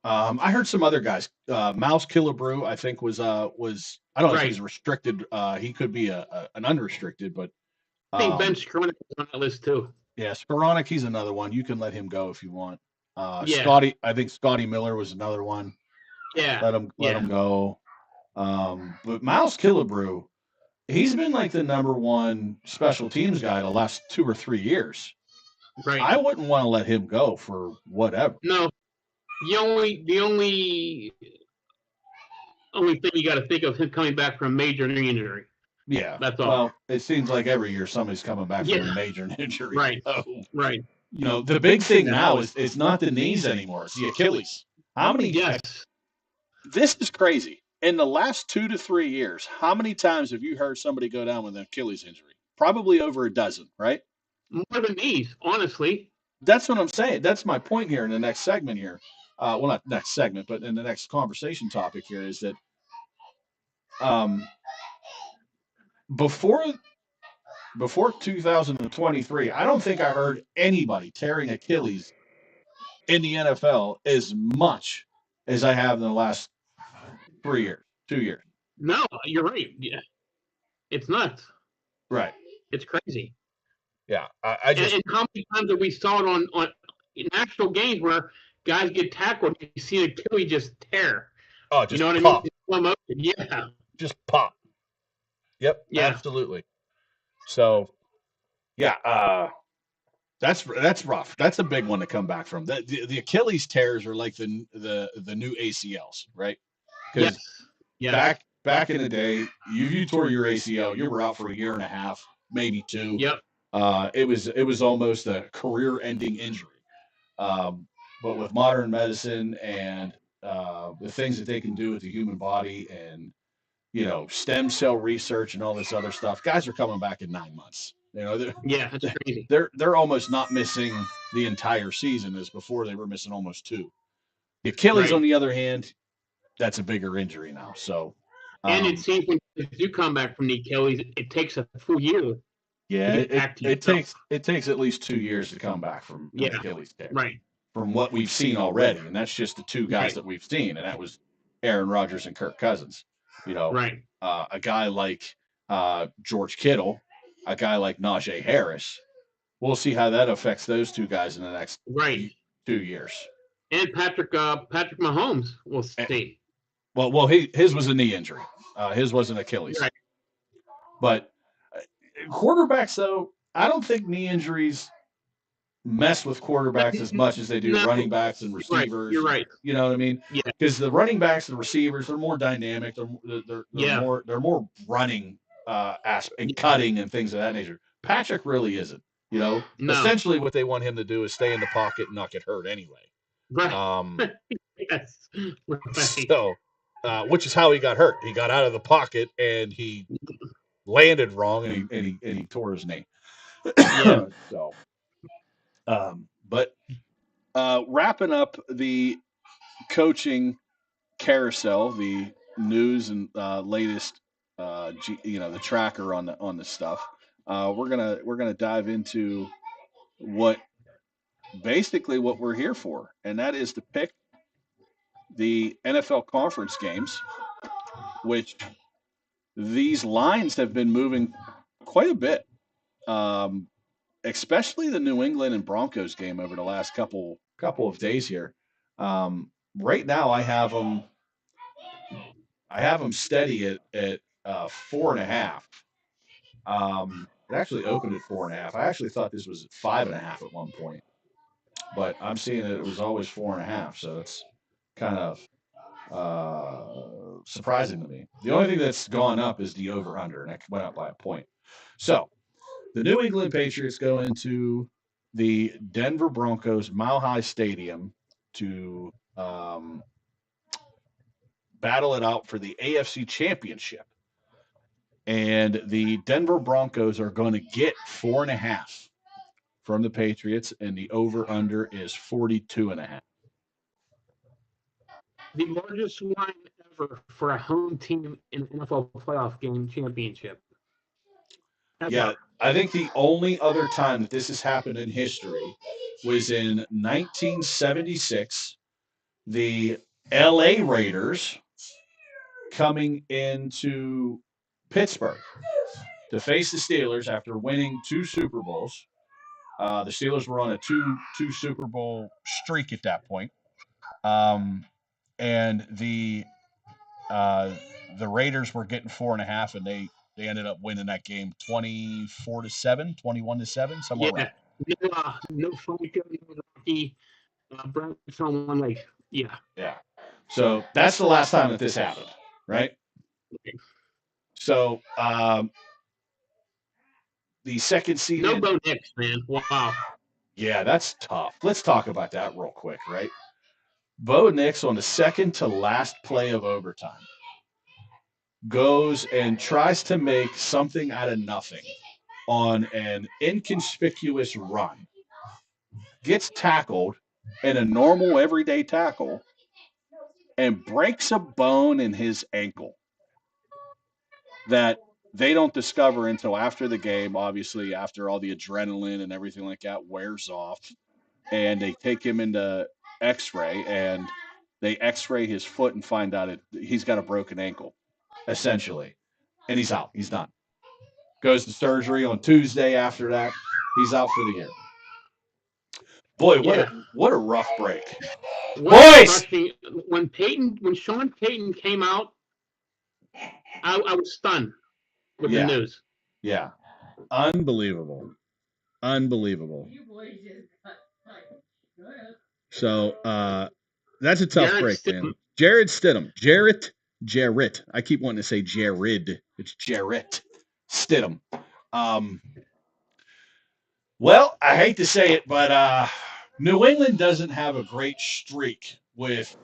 S1: I heard some other guys. Mouse Killebrew, I think was I don't know if he's restricted. He could be an unrestricted, but
S2: I think Ben Skowronek is on that list too.
S1: Yeah, Skowronek, he's another one. You can let him go if you want. Scotty, I think Scotty Miller was another one.
S2: Yeah.
S1: Let him go. But Miles Killebrew, he's been like the number 1 special teams guy the last 2 or 3 years.
S2: Right.
S1: I wouldn't want to let him go for whatever.
S2: No. The only thing you got to think of him coming back from a major knee injury.
S1: Yeah.
S2: That's all.
S1: Well, it seems like every year somebody's coming back from a major injury.
S2: Right.
S1: So,
S2: right.
S1: The big thing now is it's not the knees anymore. It's the Achilles. How many?
S2: Yes.
S1: This is crazy. In the last 2 to 3 years, how many times have you heard somebody go down with an Achilles injury? Probably over a dozen, right?
S2: More than knees, honestly.
S1: That's what I'm saying. That's my point here in the next segment here. Well, not next segment, but in the next conversation topic here is that before 2023, I don't think I heard anybody tearing Achilles in the NFL as much as I have in the last 3 years, 2 years.
S2: No, you're right. Yeah. It's nuts.
S1: Right.
S2: It's crazy.
S1: Yeah. I just.
S2: And how many times have we saw it on national games where guys get tackled, you see an Achilles just tear.
S1: Oh, just
S2: you know
S1: pop.
S2: What I mean? Yeah.
S1: Just pop. Yep. Yeah. Absolutely. So, yeah. That's rough. That's a big one to come back from. The Achilles tears are like the new ACLs, right? Because back in the day, you tore your ACL, you were out for a year and a half, maybe 2.
S2: Yep.
S1: It was almost a career-ending injury. Um, but with modern medicine and the things that they can do with the human body and stem cell research and all this other stuff, guys are coming back in 9 months.
S2: Yeah, that's crazy.
S1: They're almost not missing the entire season as before they were missing almost two. The Achilles, on
S2: Right.
S1: the other hand, that's a bigger injury now. So,
S2: And it
S1: um,
S2: seems when you come back from the Achilles, it takes a full year
S1: yeah,
S2: to get back to yourself.
S1: it takes at least 2 years to come back from an
S2: Yeah.
S1: Achilles tear,
S2: Right.
S1: from what we've seen already, and that's just the two guys
S2: Right.
S1: that we've seen, and that was Aaron Rodgers and Kirk Cousins.
S2: Right.
S1: A guy like George Kittle, a guy like Najee Harris. We'll see how that affects those two guys in the next
S2: Right.
S1: 2 years.
S2: And Patrick Mahomes, we'll
S1: Eh,
S2: see.
S1: His was a knee injury. His was an Achilles.
S2: Right.
S1: But quarterbacks, though, I don't think knee injuries mess with quarterbacks as much as they do
S2: No,
S1: running backs and
S2: right.
S1: receivers.
S2: You're right.
S1: You know what I mean?
S2: Yeah.
S1: Because the running backs and receivers, they're more dynamic.
S2: Yeah.
S1: More running aspect and cutting and things of that nature. Patrick really isn't.
S2: No.
S1: Essentially what they want him to do is stay in the pocket and not get hurt anyway.
S2: Right.
S1: Um,
S2: Yes. Right.
S1: so, which is how he got hurt. He got out of the pocket and he landed wrong and he tore his knee.
S2: Yeah.
S1: So, but wrapping up the coaching carousel, the news and latest, the tracker on the stuff. We're gonna dive into what basically what we're here for, and that is to pick the NFL conference games, which these lines have been moving quite a bit, um, especially the New England and Broncos game over the last couple of days here. Right now, I have them steady at 4.5. It actually opened at 4.5. I actually thought this was at 5.5 at one point, but I'm seeing that it was always 4.5. So it's kind of surprising to me. The only thing that's gone up is the over under, and it went up by a point. So the New England Patriots go into the Denver Broncos Mile High Stadium to battle it out for the AFC Championship. And the Denver Broncos are going to get 4.5 from the Patriots, and the over under is 42.5.
S2: The largest line ever for a home team in an NFL playoff game championship.
S1: Yeah, I think the only other time that this has happened in history was in 1976. The LA Raiders coming into Pittsburgh to face the Steelers after winning 2 Super Bowls. The Steelers were on a two Super Bowl streak at that point, and the Raiders were getting 4.5, and they ended up winning that game 24-7, 21-7, somewhere around.
S2: No Franco, no Rocky, Bryce on one leg. Yeah.
S1: So that's the last time that this happened, right? So the second seed.
S2: No Bo Nix, man. Wow.
S1: Yeah, that's tough. Let's talk about that real quick, right? Bo Nix on the second to last play of overtime goes and tries to make something out of nothing on an inconspicuous run. Gets tackled in a normal everyday tackle and breaks a bone in his ankle that they don't discover until after the game, obviously after all the adrenaline and everything like that wears off, and they take him into x-ray, and they x-ray his foot and find out he's got a broken ankle, essentially, and he's out. He's done. Goes to surgery on Tuesday after that. He's out for the year. Boy, what a rough break. Boys!
S2: When Sean Payton came out, I was stunned with the news.
S1: Yeah. Unbelievable. So that's a tough break, man. Jarrett Stidham. Jarrett. I keep wanting to say Jared. It's Jarrett Stidham. Well, I hate to say it, but New England doesn't have a great streak with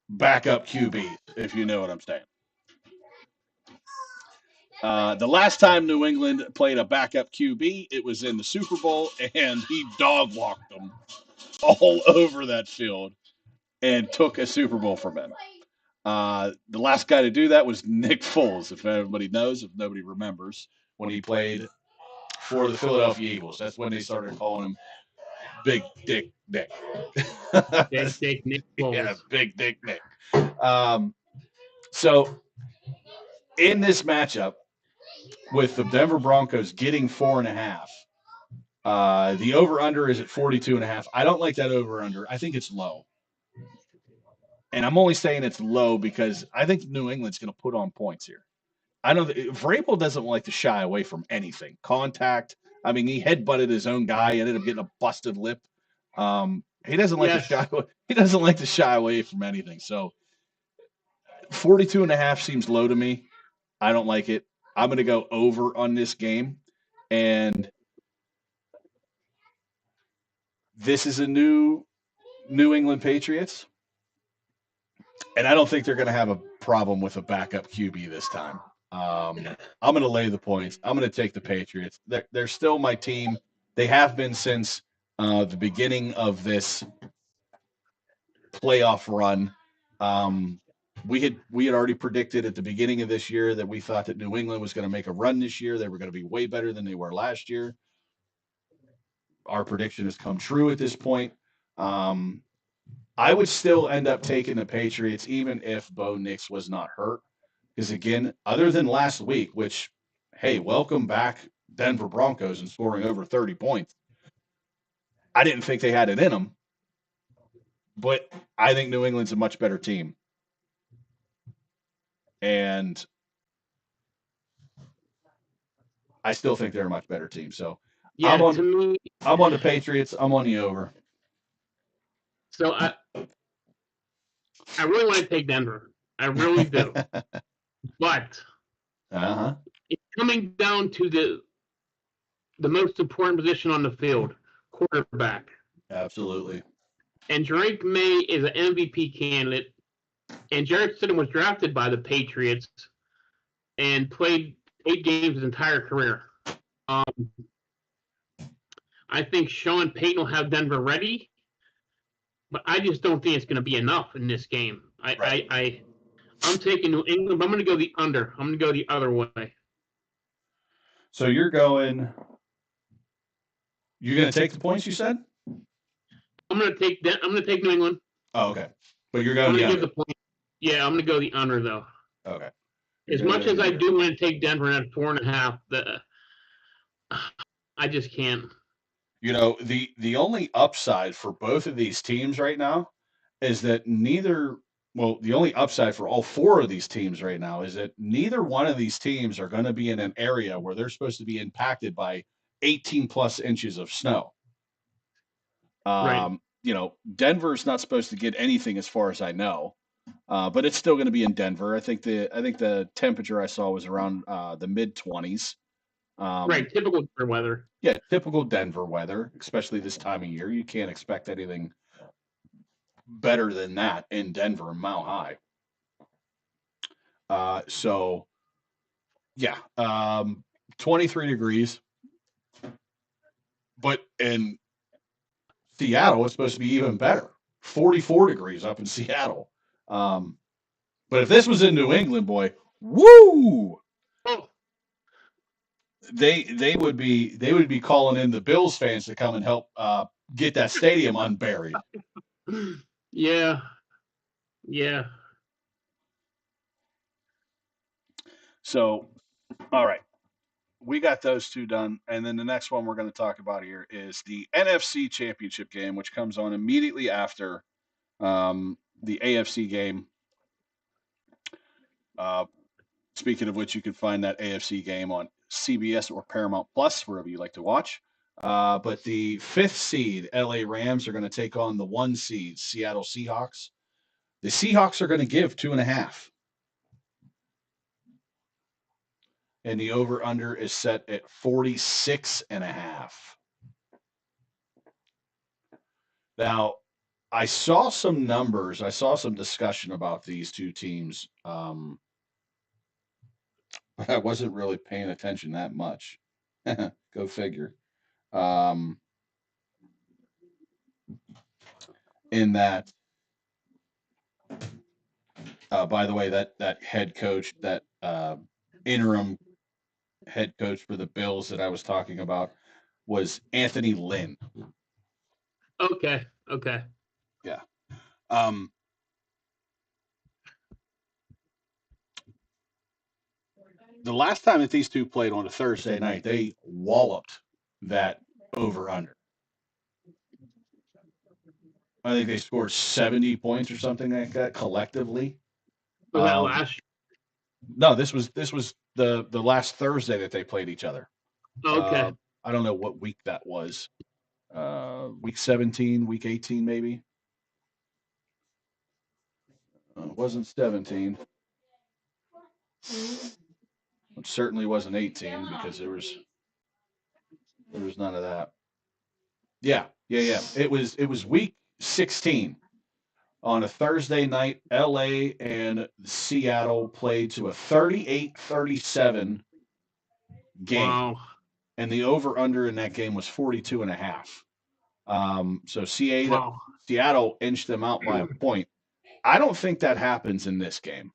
S1: backup QBs, if you know what I'm saying. The last time New England played a backup QB, it was in the Super Bowl, and he dog walked them all over that field and took a Super Bowl from him. The last guy to do that was Nick Foles, if everybody knows, if nobody remembers, when he played for the Philadelphia Eagles. That's when they started calling him Big Dick Nick.
S2: Big Dick Nick Foles.
S1: Yeah, Big Dick Nick. So in this matchup, with the Denver Broncos getting 4.5, the over-under is at 42.5. I don't like that over-under. I think it's low. And I'm only saying it's low because I think New England's going to put on points here. I know that Vrabel doesn't like to shy away from anything. Contact. I mean, he headbutted his own guy, ended up getting a busted lip. He doesn't like to shy away. He doesn't like to shy away from anything. So 42.5 seems low to me. I don't like it. I'm going to go over on this game. And this is a new New England Patriots. And I don't think they're going to have a problem with a backup QB this time. I'm going to lay the points. I'm going to take the Patriots. They're still my team. They have been since the beginning of this playoff run. We had already predicted at the beginning of this year that we thought that New England was going to make a run this year. They were going to be way better than they were last year. Our prediction has come true at this point. I would still end up taking the Patriots even if Bo Nix was not hurt. Because again, other than last week, which, hey, welcome back Denver Broncos and scoring over 30 points. I didn't think they had it in them, but I think New England's a much better team. And I still think they're a much better team. So
S2: yeah,
S1: I'm on the Patriots. I'm on the over.
S2: So I really want to take Denver. I really do. But it's coming down to the most important position on the field, quarterback.
S1: Absolutely.
S2: And Drake May is an MVP candidate. And Jarrett Stidham was drafted by the Patriots and played 8 games his entire career. I think Sean Payton will have Denver ready, but I just don't think it's going to be enough in this game. I'm taking New England, but I'm going to go the under. I'm going to go the other way.
S1: So you're going to take the points you said?
S2: I'm going to take New England.
S1: Oh, okay. But you're going to
S2: give the point. Yeah, I'm going to go the under though.
S1: Okay.
S2: As much as I do want to take Denver at 4.5, I just can't.
S1: You know, the only upside for both of these teams right now is that the only upside for all 4 of these teams right now is that neither one of these teams are going to be in an area where they're supposed to be impacted by 18 plus inches of snow.
S2: Right.
S1: You know, Denver's not supposed to get anything as far as I know, but it's still going to be in Denver. I think the temperature I saw was around the mid 20s.
S2: Right, typical Denver weather.
S1: Yeah, typical Denver weather, especially this time of year. You can't expect anything better than that in Denver and Mile High. So, yeah, 23 degrees. But in Seattle, it's supposed to be even better. 44 degrees up in Seattle. But if this was in New England, boy, woo!
S2: Oh.
S1: They would be calling in the Bills fans to come and help get that stadium unburied.
S2: Yeah.
S1: So, all right, we got those 2 done, and then the next one we're going to talk about here is the NFC Championship game, which comes on immediately after the AFC game. Speaking of which, you can find that AFC game on CBS or Paramount Plus, wherever you like to watch. But the 5th seed, LA Rams, are going to take on the 1 seed, Seattle Seahawks. The Seahawks are going to give 2.5. And the over-under is set at 46.5. Now, I saw some numbers. I saw some discussion about these two teams, but I wasn't really paying attention that much. Go figure. Um, in that, by the way, that head coach, that interim head coach for the Bills that I was talking about was Anthony Lynn.
S2: Okay. Okay.
S1: Yeah. Um, the last time that these two played on a Thursday night, they walloped that over under. I think they scored 70 points or something like that collectively.
S2: Was that last?
S1: No, this was the last Thursday that they played each other.
S2: Okay.
S1: I don't know what week that was. Week 17, week 18, maybe. It wasn't 17. It certainly wasn't 18 because there was none of that. Yeah. It was week 16 on a Thursday night. LA and Seattle played to a 38-37 game.
S2: Wow.
S1: And the over under in that game was 42 and a half. So Seattle inched them out by a point. I don't think that happens in this game.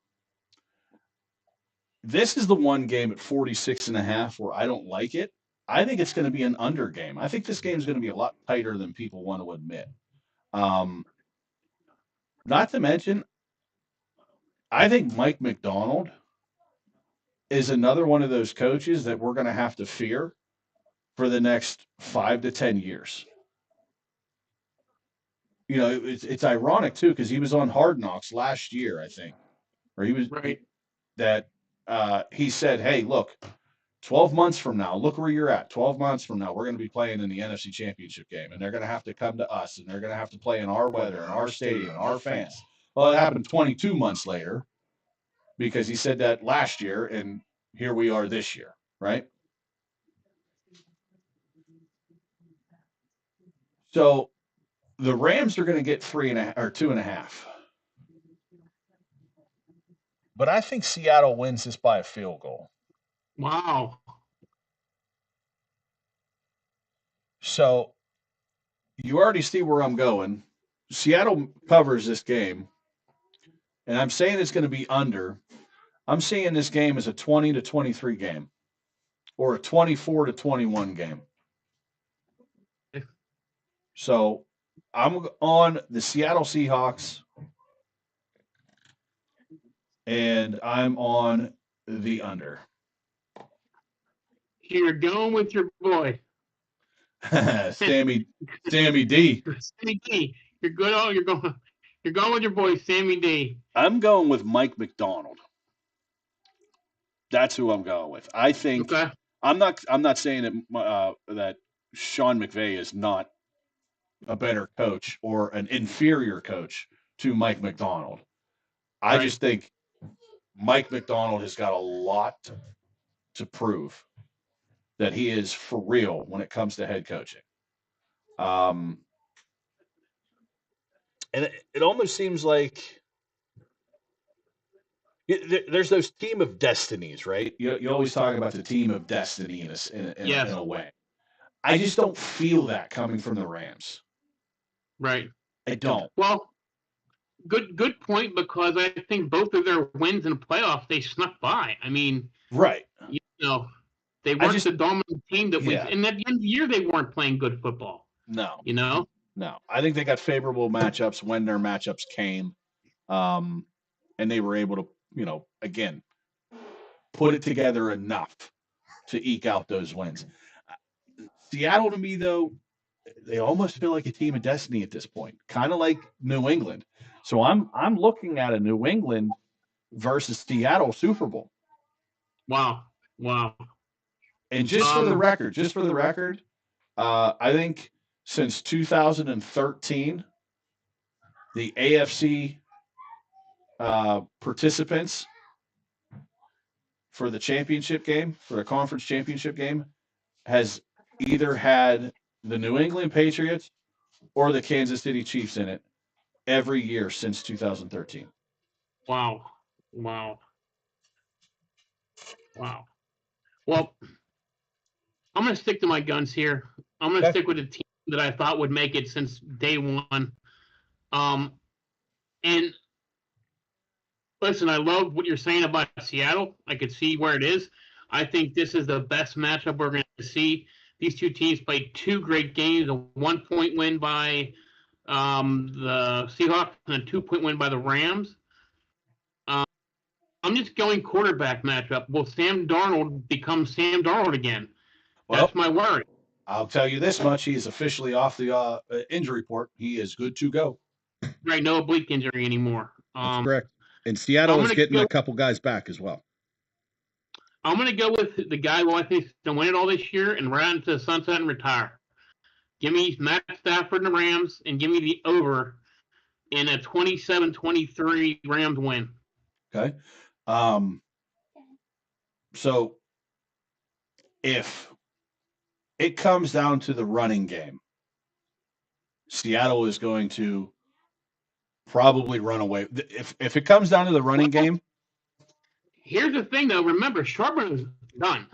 S1: This is the one game at 46 and a half where I don't like it. I think it's going to be an under game. I think this game is going to be a lot tighter than people want to admit. Not to mention, I think Mike McDonald is another one of those coaches that we're going to have to fear for the next 5 to 10 years. You know, it's ironic too because he was on Hard Knocks last year, I think, or he was
S2: right.
S1: That he said, "Hey, look, 12 months from now, look where you're at. 12 months from now, we're going to be playing in the NFC Championship game, and they're going to have to come to us, and they're going to have to play in our weather, in our stadium, and our fans." Well, it happened 22 months later because he said that last year, and here we are this year, right? So the Rams are going to get 3.5 or 2.5. But I think Seattle wins this by a field goal.
S2: Wow.
S1: So you already see where I'm going. Seattle covers this game, and I'm saying it's going to be under. I'm seeing this game as a 20-23 game or a 24-21 game. So I'm on the Seattle Seahawks, and I'm on the under.
S2: You're going with your boy.
S1: Sammy D.
S2: Sammy D. You're good. Oh, you're going with your boy Sammy D.
S1: I'm going with Mike McDonald. That's who I'm going with. I think I'm not saying that that Sean McVay is not a better coach or an inferior coach to Mike McDonald. I just think Mike McDonald has got a lot to prove that he is for real when it comes to head coaching. And it almost seems like there's those team of destinies, right? You always talk about the team of destiny in a way. I just don't feel that coming from the Rams.
S2: Right.
S1: I don't.
S2: Well, good point, because I think both of their wins in the playoffs, they snuck by. I mean,
S1: right.
S2: You know, they weren't the dominant team that we. And at the end of the year, they weren't playing good football.
S1: No.
S2: You know.
S1: No, I think they got favorable matchups when their matchups came, and they were able to, again, put it together enough to eke out those wins. Seattle, to me, though, they almost feel like a team of destiny at this point, kind of like New England. So I'm looking at a New England versus Seattle Super Bowl.
S2: Wow.
S1: And just for the record, I think since 2013, the AFC participants for the championship game, for the conference championship game, has either had the New England Patriots or the Kansas City Chiefs in it every year since 2013.
S2: Wow. Wow. Wow. Well, I'm going to stick to my guns here. I'm going to
S1: Okay.
S2: stick with the team that I thought would make it since day one. And listen, I love what you're saying about Seattle. I could see where it is. I think this is the best matchup we're going to see. These two teams played two great games, a 1-point win by the Seahawks and a 2-point win by the Rams. I'm just going quarterback matchup. Will Sam Darnold become Sam Darnold again?
S1: Well,
S2: That's my worry.
S1: I'll tell you this much: he is officially off the injury report. He is good to go.
S2: Right, no oblique injury anymore.
S3: That's correct. And Seattle is getting a couple guys back as well.
S2: I'm going to go with the guy who I think is going to win it all this year and run into the sunset and retire. Give me Matt Stafford and the Rams, and give me the over in a 27-23 Rams win.
S1: Okay. So if it comes down to the running game, Seattle is going to probably run away. If it comes down to the running game.
S2: Here's the thing, though. Remember, Charbonnet is done.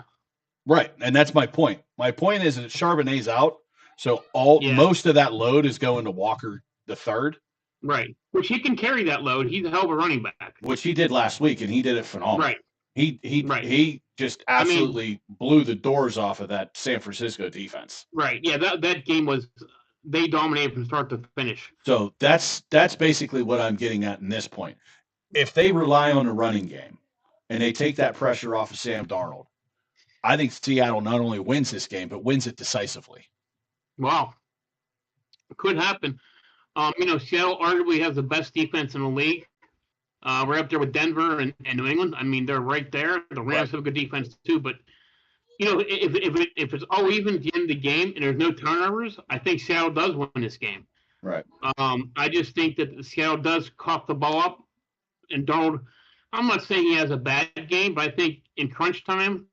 S1: Right, and that's my point. My point is that Charbonnet's out, so most of that load is going to Walker the third.
S2: Right, which he can carry that load. He's a hell of a running back.
S1: Which he did last week, and he did it phenomenal.
S2: Right.
S1: He just absolutely blew the doors off of that San Francisco defense.
S2: Right. Yeah, that game was they dominated from start to finish.
S1: So that's basically what I'm getting at in this point. If they rely on the running game and they take that pressure off of Sam Darnold, I think Seattle not only wins this game, but wins it decisively.
S2: Wow. It could happen. Seattle arguably has the best defense in the league. We're up there with Denver and New England. I mean, they're right there. The Rams have a good defense too. But, if it's all even at the end of the game and there's no turnovers, I think Seattle does win this game.
S1: Right.
S2: I just think that Seattle does cough the ball up. And Darnold, I'm not saying he has a bad game, but I think in crunch time,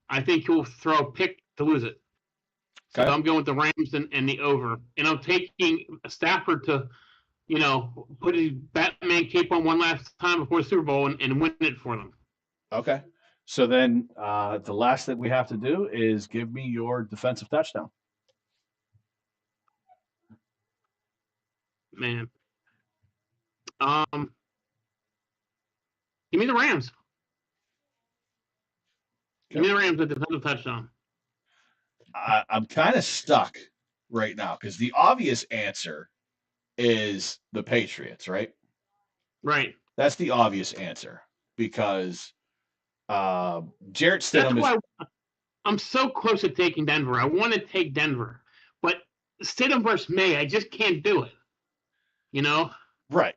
S2: I think he'll throw a pick to lose it. Okay. So I'm going with the Rams and the over. And I'm taking Stafford to, put his Batman cape on one last time before the Super Bowl and win it for them.
S1: Okay. So then the last that we have to do is give me your defensive touchdown.
S2: Man. Give me the Rams. Okay. Give me the Rams with the defensive touchdown.
S1: I'm kind of stuck right now because the obvious answer is the Patriots, right?
S2: Right.
S1: That's the obvious answer because Jarrett Stidham
S2: is. I'm so close to taking Denver. I want to take Denver, but Stidham versus May, I just can't do it.
S1: Right,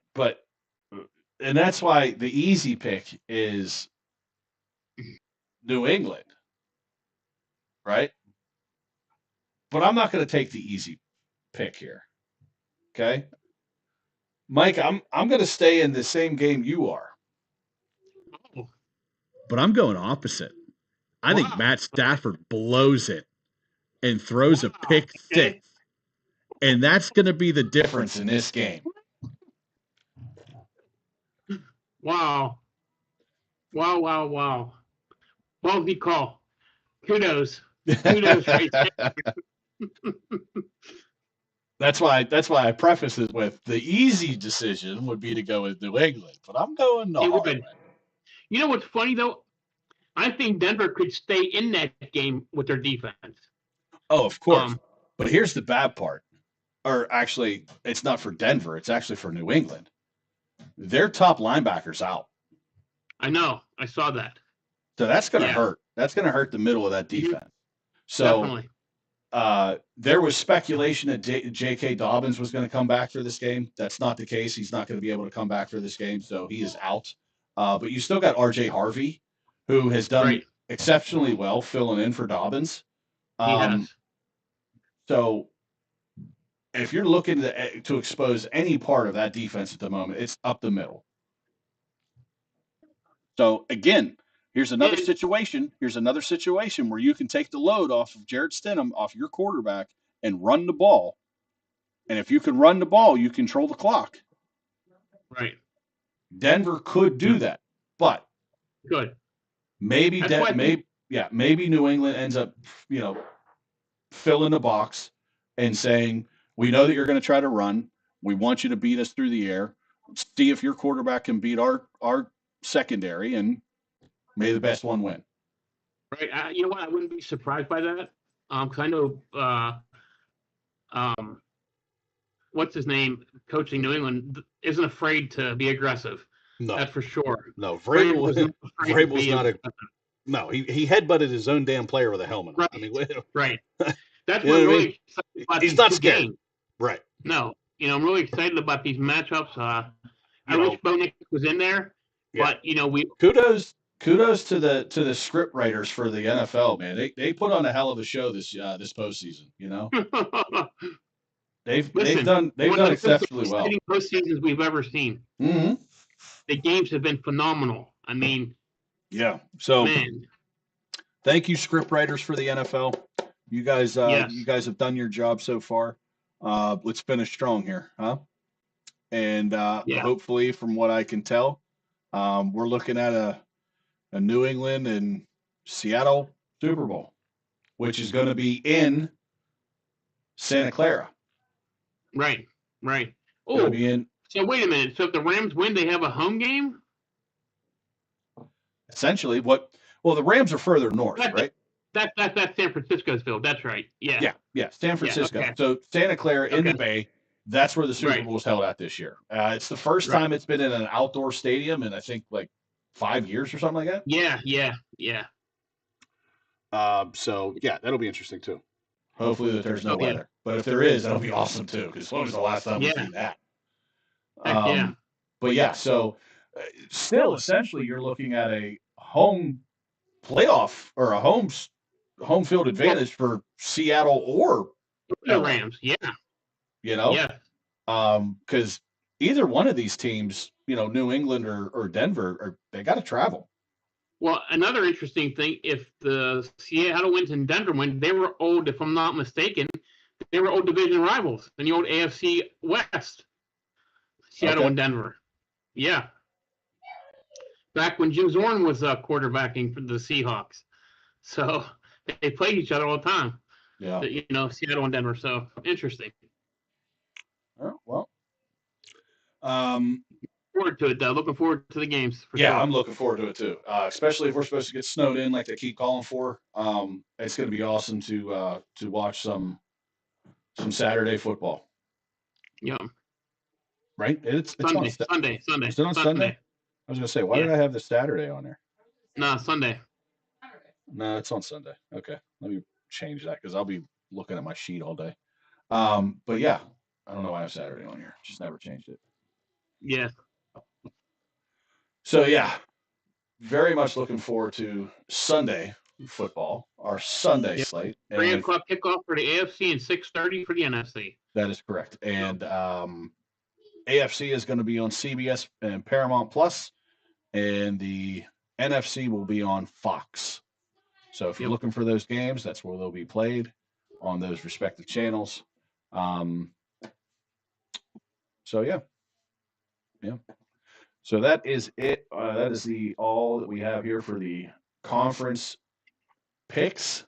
S1: and that's why the easy pick is New England, right? But I'm not going to take the easy pick here. Okay, Mike, I'm going to stay in the same game you are.
S3: But I'm going opposite. I think Matt Stafford blows it and throws a pick six. And that's going to be the difference in this game.
S2: Wow. Wow. Ballsy call. Kudos right there.
S1: That's why I preface it with the easy decision would be to go with New England, but I'm going the hard way.
S2: You know what's funny though? I think Denver could stay in that game with their defense.
S1: Oh, of course. But here's the bad part. Or actually, it's not for Denver. It's actually for New England. Their top linebacker's out.
S2: I know. I saw that.
S1: So that's going to hurt. That's going to hurt the middle of that defense. So
S2: definitely.
S1: There was speculation that J.K. Dobbins was going to come back for this game. That's not the case. He's not going to be able to come back for this game, so he is out. But you still got R.J. Harvey, who has done exceptionally well filling in for Dobbins.
S2: He has.
S1: So if you're looking to expose any part of that defense at the moment, it's up the middle. So again, here's another situation. Here's another situation where you can take the load off of Jarrett Stidham, off your quarterback, and run the ball. And if you can run the ball, you control the clock.
S2: Right.
S1: Denver could do that, but
S2: Good.
S1: maybe New England ends up, filling the box and saying, we know that you're going to try to run. We want you to beat us through the air. See if your quarterback can beat our secondary, and may the best one win.
S2: Right. You know what? I wouldn't be surprised by that. Because I know, what's his name, coaching New England, isn't afraid to be aggressive.
S4: No,
S2: that's for sure.
S4: No, Vrabel's not a. No, he headbutted his own damn player with a helmet.
S2: Right.
S4: I mean,
S2: right. That's what really excited about
S4: he's not scared.
S2: Games.
S4: Right.
S2: No, I'm really excited about these matchups. I wish Bo Nix was in there, but we
S1: kudos to the script writers for the NFL, man. They put on a hell of a show this postseason. They've done exceptionally well.
S2: Postseasons we've ever seen.
S1: Mm-hmm.
S2: The games have been phenomenal. I mean,
S1: yeah. So,
S2: man,
S1: thank you, script writers for the NFL. You guys, you guys have done your job so far. Let's finish strong here, huh? And hopefully, from what I can tell, we're looking at a New England and Seattle Super Bowl, which is going to be in Santa Clara.
S2: Right. Oh, so wait a minute. So if the Rams win, they have a home game?
S1: Essentially, the Rams are further north, right?
S2: That's San Francisco's field. That's right. Yeah.
S1: Yeah, San Francisco.
S2: Yeah, okay.
S1: So Santa Clara in the Bay, that's where the Super Bowl is held at this year. It's the first time it's been in an outdoor stadium in, I think, like 5 years or something like that.
S2: Yeah.
S4: So that'll be interesting too.
S1: Hopefully that there's no weather, but if there is, that'll be awesome too. Because when was the last time we've seen that? But yeah, so still essentially you're looking at a home playoff or a home field advantage for Seattle or
S2: the Rams. Yeah.
S1: Because either one of these teams, New England or Denver, they got to travel.
S2: Well, another interesting thing, if the Seattle wins and Denver win, they were old, if I'm not mistaken, they were old division rivals in the old AFC West. Seattle and Denver. Yeah. Back when Jim Zorn was quarterbacking for the Seahawks. So they played each other all the time.
S1: Yeah.
S2: Seattle and Denver. So interesting.
S1: Oh, well.
S2: Forward to it, though. Looking forward to the games.
S1: Sure. I'm looking forward to it too. Especially if we're supposed to get snowed in, like they keep calling for. It's going to be awesome to watch some Saturday football.
S2: Yeah.
S1: Right. It's
S2: Sunday.
S1: Is it on Sunday? I was going to say, why did I have the Saturday on there?
S2: No, Sunday.
S1: No, it's on Sunday. Okay, let me change that because I'll be looking at my sheet all day. But yeah, I don't know why I have Saturday on here. Just never changed it.
S2: Yeah.
S1: So yeah, very much looking forward to Sunday football, our Sunday slate.
S2: 3 o'clock kickoff for the AFC and 6:30 for the NFC.
S1: That is correct. And AFC is going to be on CBS and Paramount Plus, and the NFC will be on Fox. So if you're looking for those games, that's where they'll be played on those respective channels. So yeah. So that is it. That is all that we have here for the conference picks.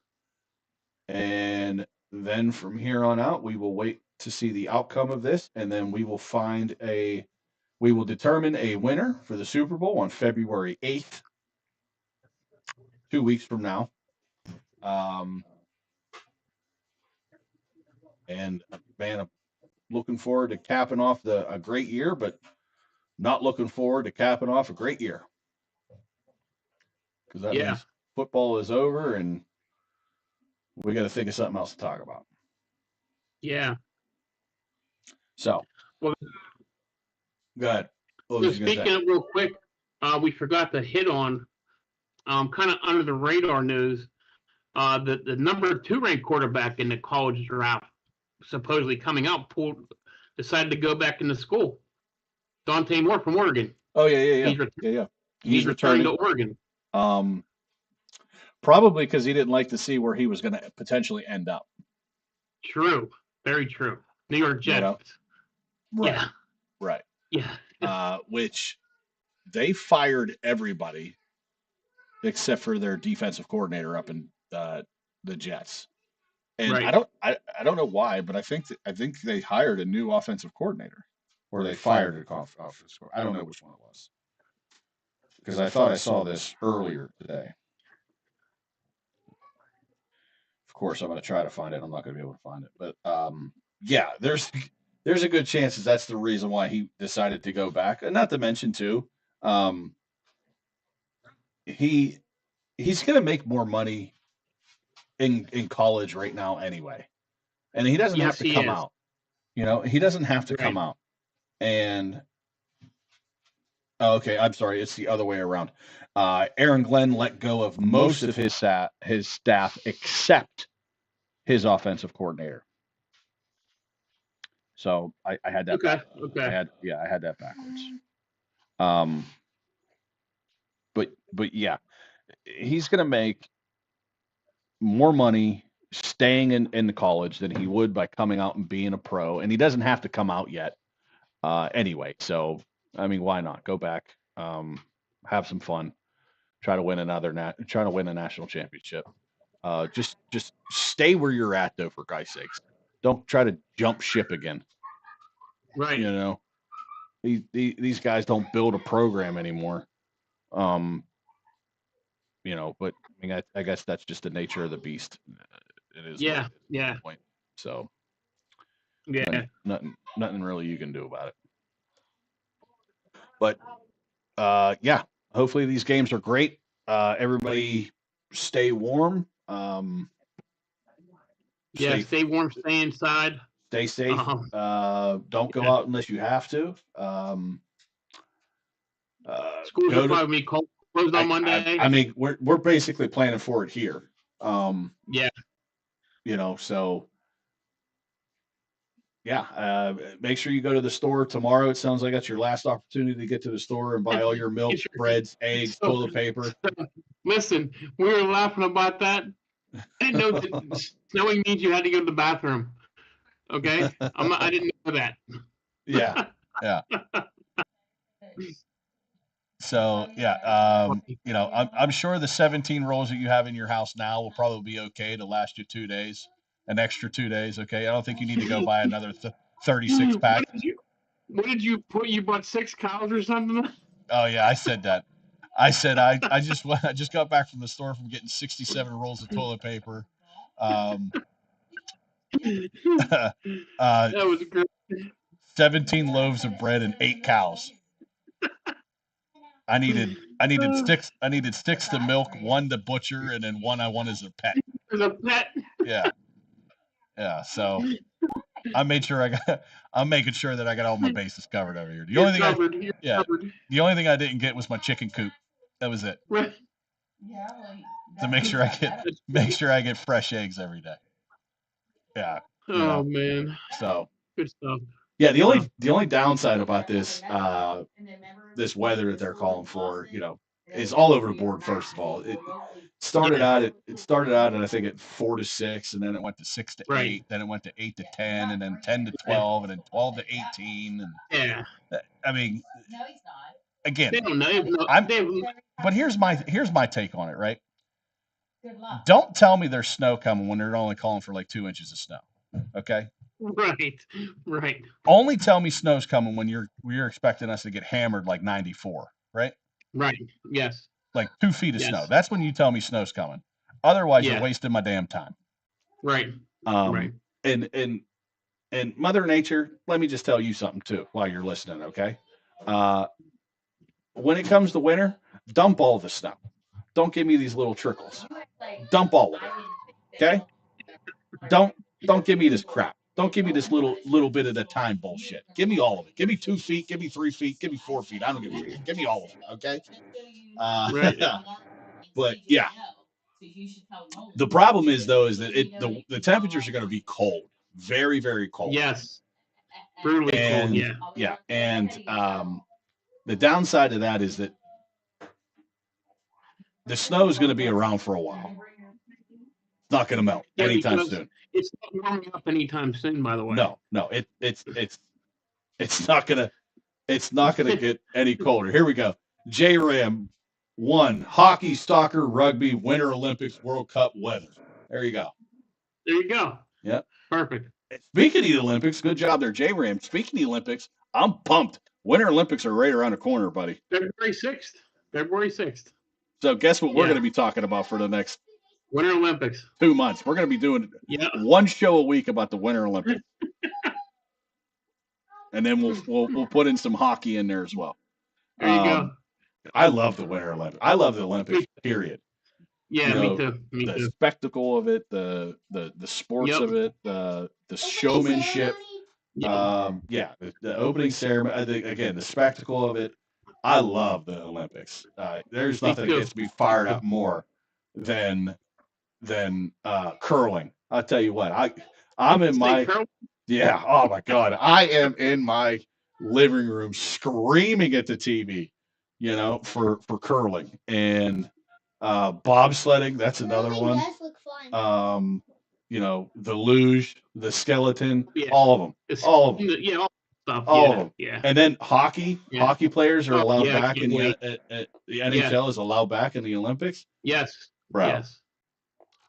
S1: And then from here on out, we will wait to see the outcome of this, and then we will determine a winner for the Super Bowl on February 8th, 2 weeks from now. And man, I'm looking forward to capping off a great year, but not looking forward to capping off a great year. Because that means football is over and we got to think of something else to talk about.
S2: Yeah.
S1: So, go ahead.
S2: So speaking of real quick, we forgot to hit on kind of under the radar news. The number 2 ranked quarterback in the college draft, supposedly coming out, decided to go back into school. Dante Moore from Oregon.
S1: Oh yeah. He's
S2: returning to Oregon.
S1: Probably because he didn't like to see where he was going to potentially end up.
S2: True. Very true. New York Jets.
S1: You know? Right.
S2: Yeah.
S1: Right.
S2: Yeah.
S1: Which they fired everybody except for their defensive coordinator up in the Jets. And
S2: Right.
S1: I don't know why, but I think they hired a new offensive coordinator, or they fired an offensive coordinator. I don't know which one it was, because I thought I saw this earlier today. Of course, I'm going to try to find it. I'm not going to be able to find it, but yeah, there's a good chance that's the reason why he decided to go back. And not to mention too, he's going to make more money in college right now anyway, and he doesn't have to come out. You know, he doesn't have to come out. And okay, I'm sorry, it's the other way around. Aaron Glenn let go of most of his staff except his offensive coordinator. So I had that.
S2: Okay.
S1: I had that backwards. But yeah, he's going to make more money staying in the college than he would by coming out and being a pro, and he doesn't have to come out yet anyway. So I mean, why not go back, have some fun, try to win a national championship. Just stay where you're at, though, for God's sakes. Don't try to jump ship again.
S2: Right.
S1: You know, these guys don't build a program anymore. You know, but I mean, I guess that's just the nature of the beast. It is.
S2: Yeah. Yeah.
S1: Point. So.
S2: Yeah.
S1: Nothing really you can do about it. But yeah, hopefully these games are great. Everybody stay warm.
S2: Stay warm, stay inside.
S1: Stay safe. Don't go out unless you have to.
S2: Schools will probably be closed on Monday.
S1: I mean, we're basically planning for it here.
S2: Yeah.
S1: You know, so yeah, make sure you go to the store tomorrow. It sounds like that's your last opportunity to get to the store and buy all your milk, breads, eggs, toilet paper.
S2: Listen, we were laughing about that. I didn't know that snowing means you had to go to the bathroom. Okay, I didn't know that.
S1: Yeah. So yeah, you know, I'm sure the 17 rolls that you have in your house now will probably be okay to last you 2 days, an extra 2 days. Okay, I don't think you need to go buy another 36 pack.
S2: What did you put? You bought 6 cows or something?
S1: Oh yeah, I said that. I said I just got back from the store from getting 67 rolls of toilet paper.
S2: That was great.
S1: 17 loaves of bread and 8 cows. I needed 6 to milk, 1 to butcher, and then 1 I want as a pet.
S2: As a pet.
S1: Yeah. So I'm making sure that I got all my bases covered over here. The only thing I didn't get was my chicken coop. That was it.
S2: Right.
S1: To make sure I get fresh eggs every day. Yeah.
S2: Oh man.
S1: So
S2: good stuff.
S1: Yeah, the only downside about this weather that they're calling for, you know, is all over the board. First of all, it started out at I think at 4 to 6, and then it went to 6 to 8, then it went to 8 to 10, and then 10 to 12, and then 12 to 18, and I mean, again,
S2: they don't know.
S1: But here's my take on it, right? Don't tell me there's snow coming when they're only calling for like 2 inches of snow. Okay.
S2: Right.
S1: Only tell me snow's coming when you're expecting us to get hammered like 94, right?
S2: Right. Yes.
S1: Like 2 feet of snow. That's when you tell me snow's coming. Otherwise, you're wasting my damn time.
S2: Right.
S1: Right. And Mother Nature, let me just tell you something too while you're listening, okay? When it comes to winter, dump all the snow. Don't give me these little trickles. Dump all of it. Okay? Don't give me this crap. Don't give me this little bit at a time bullshit. Give me all of it. Give me 2 feet. Give me 3 feet. Give me 4 feet. I don't give a shit. Give me all of it. Okay.
S2: Right.
S1: But yeah. The problem is though is that the temperatures are going to be cold, very very cold.
S2: Yes. Brutally cold. Yeah.
S1: Yeah. And the downside of that is that the snow is going to be around for a while. It's not going to melt anytime soon.
S2: It's not warming up anytime soon, by the way.
S1: No, it's not gonna get any colder. Here we go. J-Ram 1, hockey, soccer, rugby, Winter Olympics, World Cup weather. There you go.
S2: There you go.
S1: Yep.
S2: Perfect.
S1: Speaking of the Olympics, good job there, J-Ram. Speaking of the Olympics, I'm pumped. Winter Olympics are right around the corner, buddy.
S2: February 6th.
S1: So guess what we're going to be talking about for the next
S2: Winter Olympics.
S1: 2 months. We're going to be doing one show a week about the Winter Olympics. And then we'll put in some hockey in there as well.
S2: There you go.
S1: I love the Winter Olympics. I love the Olympics, period.
S2: Yeah, me too.
S1: The spectacle of it, the sports of it, the showmanship. The opening ceremony. Again, the spectacle of it. I love the Olympics. There's nothing that gets me fired up more than curling. I'll tell you what. I'm in my oh my God. I am in my living room screaming at the TV, for curling. And bobsledding, that's another one. The luge, the skeleton, all of them. All of them. All of them.
S2: Yeah.
S1: And then hockey. Yeah. Hockey players are allowed back in the NHL is allowed back in the Olympics.
S2: Yes.
S1: Bro.
S2: Yes.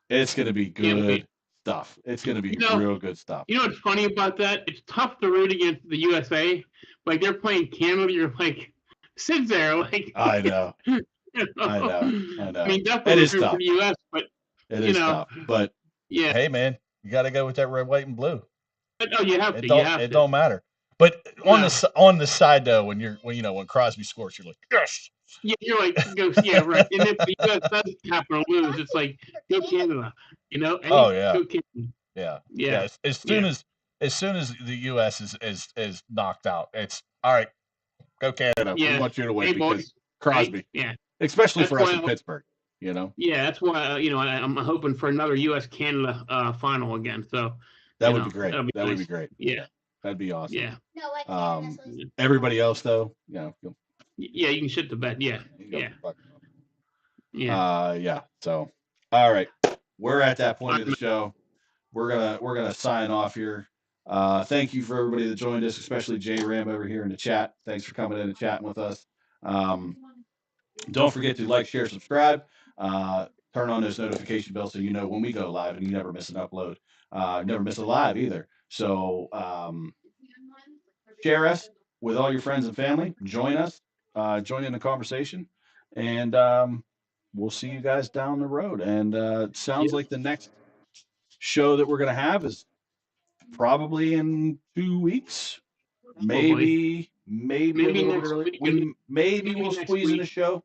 S1: It's going to be good stuff. It's going to be real good stuff.
S2: You know what's funny about that? It's tough to root against the USA. Like they're playing Canada. You're like, sit there. Like
S1: I know. I know. I mean, definitely it is tough.
S2: For the US, but
S1: it is tough. But hey, man, you got to go with that red, white, and blue.
S2: No, you have to.
S1: It don't matter. But on the side though, when Crosby scores, you're like, yes.
S2: Yeah, you're like, right. And if the U.S. does happen to lose, it's like, go Canada. Hey, Go Canada.
S1: Yeah. As soon as the U.S. is knocked out, it's all right. Go Canada. Yeah. We want you to win because Crosby. Especially for us in Pittsburgh. Yeah,
S2: that's why I'm hoping for another U.S.-Canada final again. So
S1: that would be great. That would be great.
S2: Yeah.
S1: That'd be awesome.
S2: Yeah.
S1: Everybody else though,
S2: Yeah, you can shit the bed. Yeah.
S1: So, all right, we're at that point of the show. We're gonna sign off here. Thank you for everybody that joined us, especially J Ram over here in the chat. Thanks for coming in and chatting with us. Don't forget to like, share, subscribe. Turn on those notification bells so you know when we go live and you never miss an upload. Never miss a live either. So share us with all your friends and family. Join us. Join in the conversation. And we'll see you guys down the road. And it sounds like the next show that we're going to have is probably in 2 weeks. Maybe a little bit early. Maybe we'll squeeze in a show.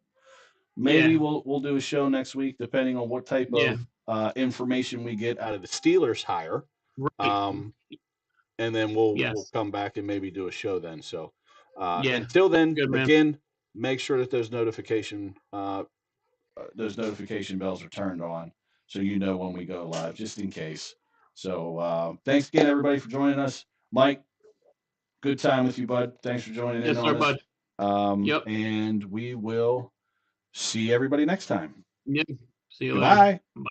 S1: Maybe we'll do a show next week, depending on what type of information we get out of the Steelers hire.
S2: Right.
S1: And then we'll come back and maybe do a show then. So until then, again, make sure that those notification bells are turned on so you know when we go live, just in case. So thanks again, everybody, for joining us. Mike, good time with you, bud. Thanks for joining in on this. Bud. And we will see everybody next time.
S2: Yep. See you
S1: later. Bye.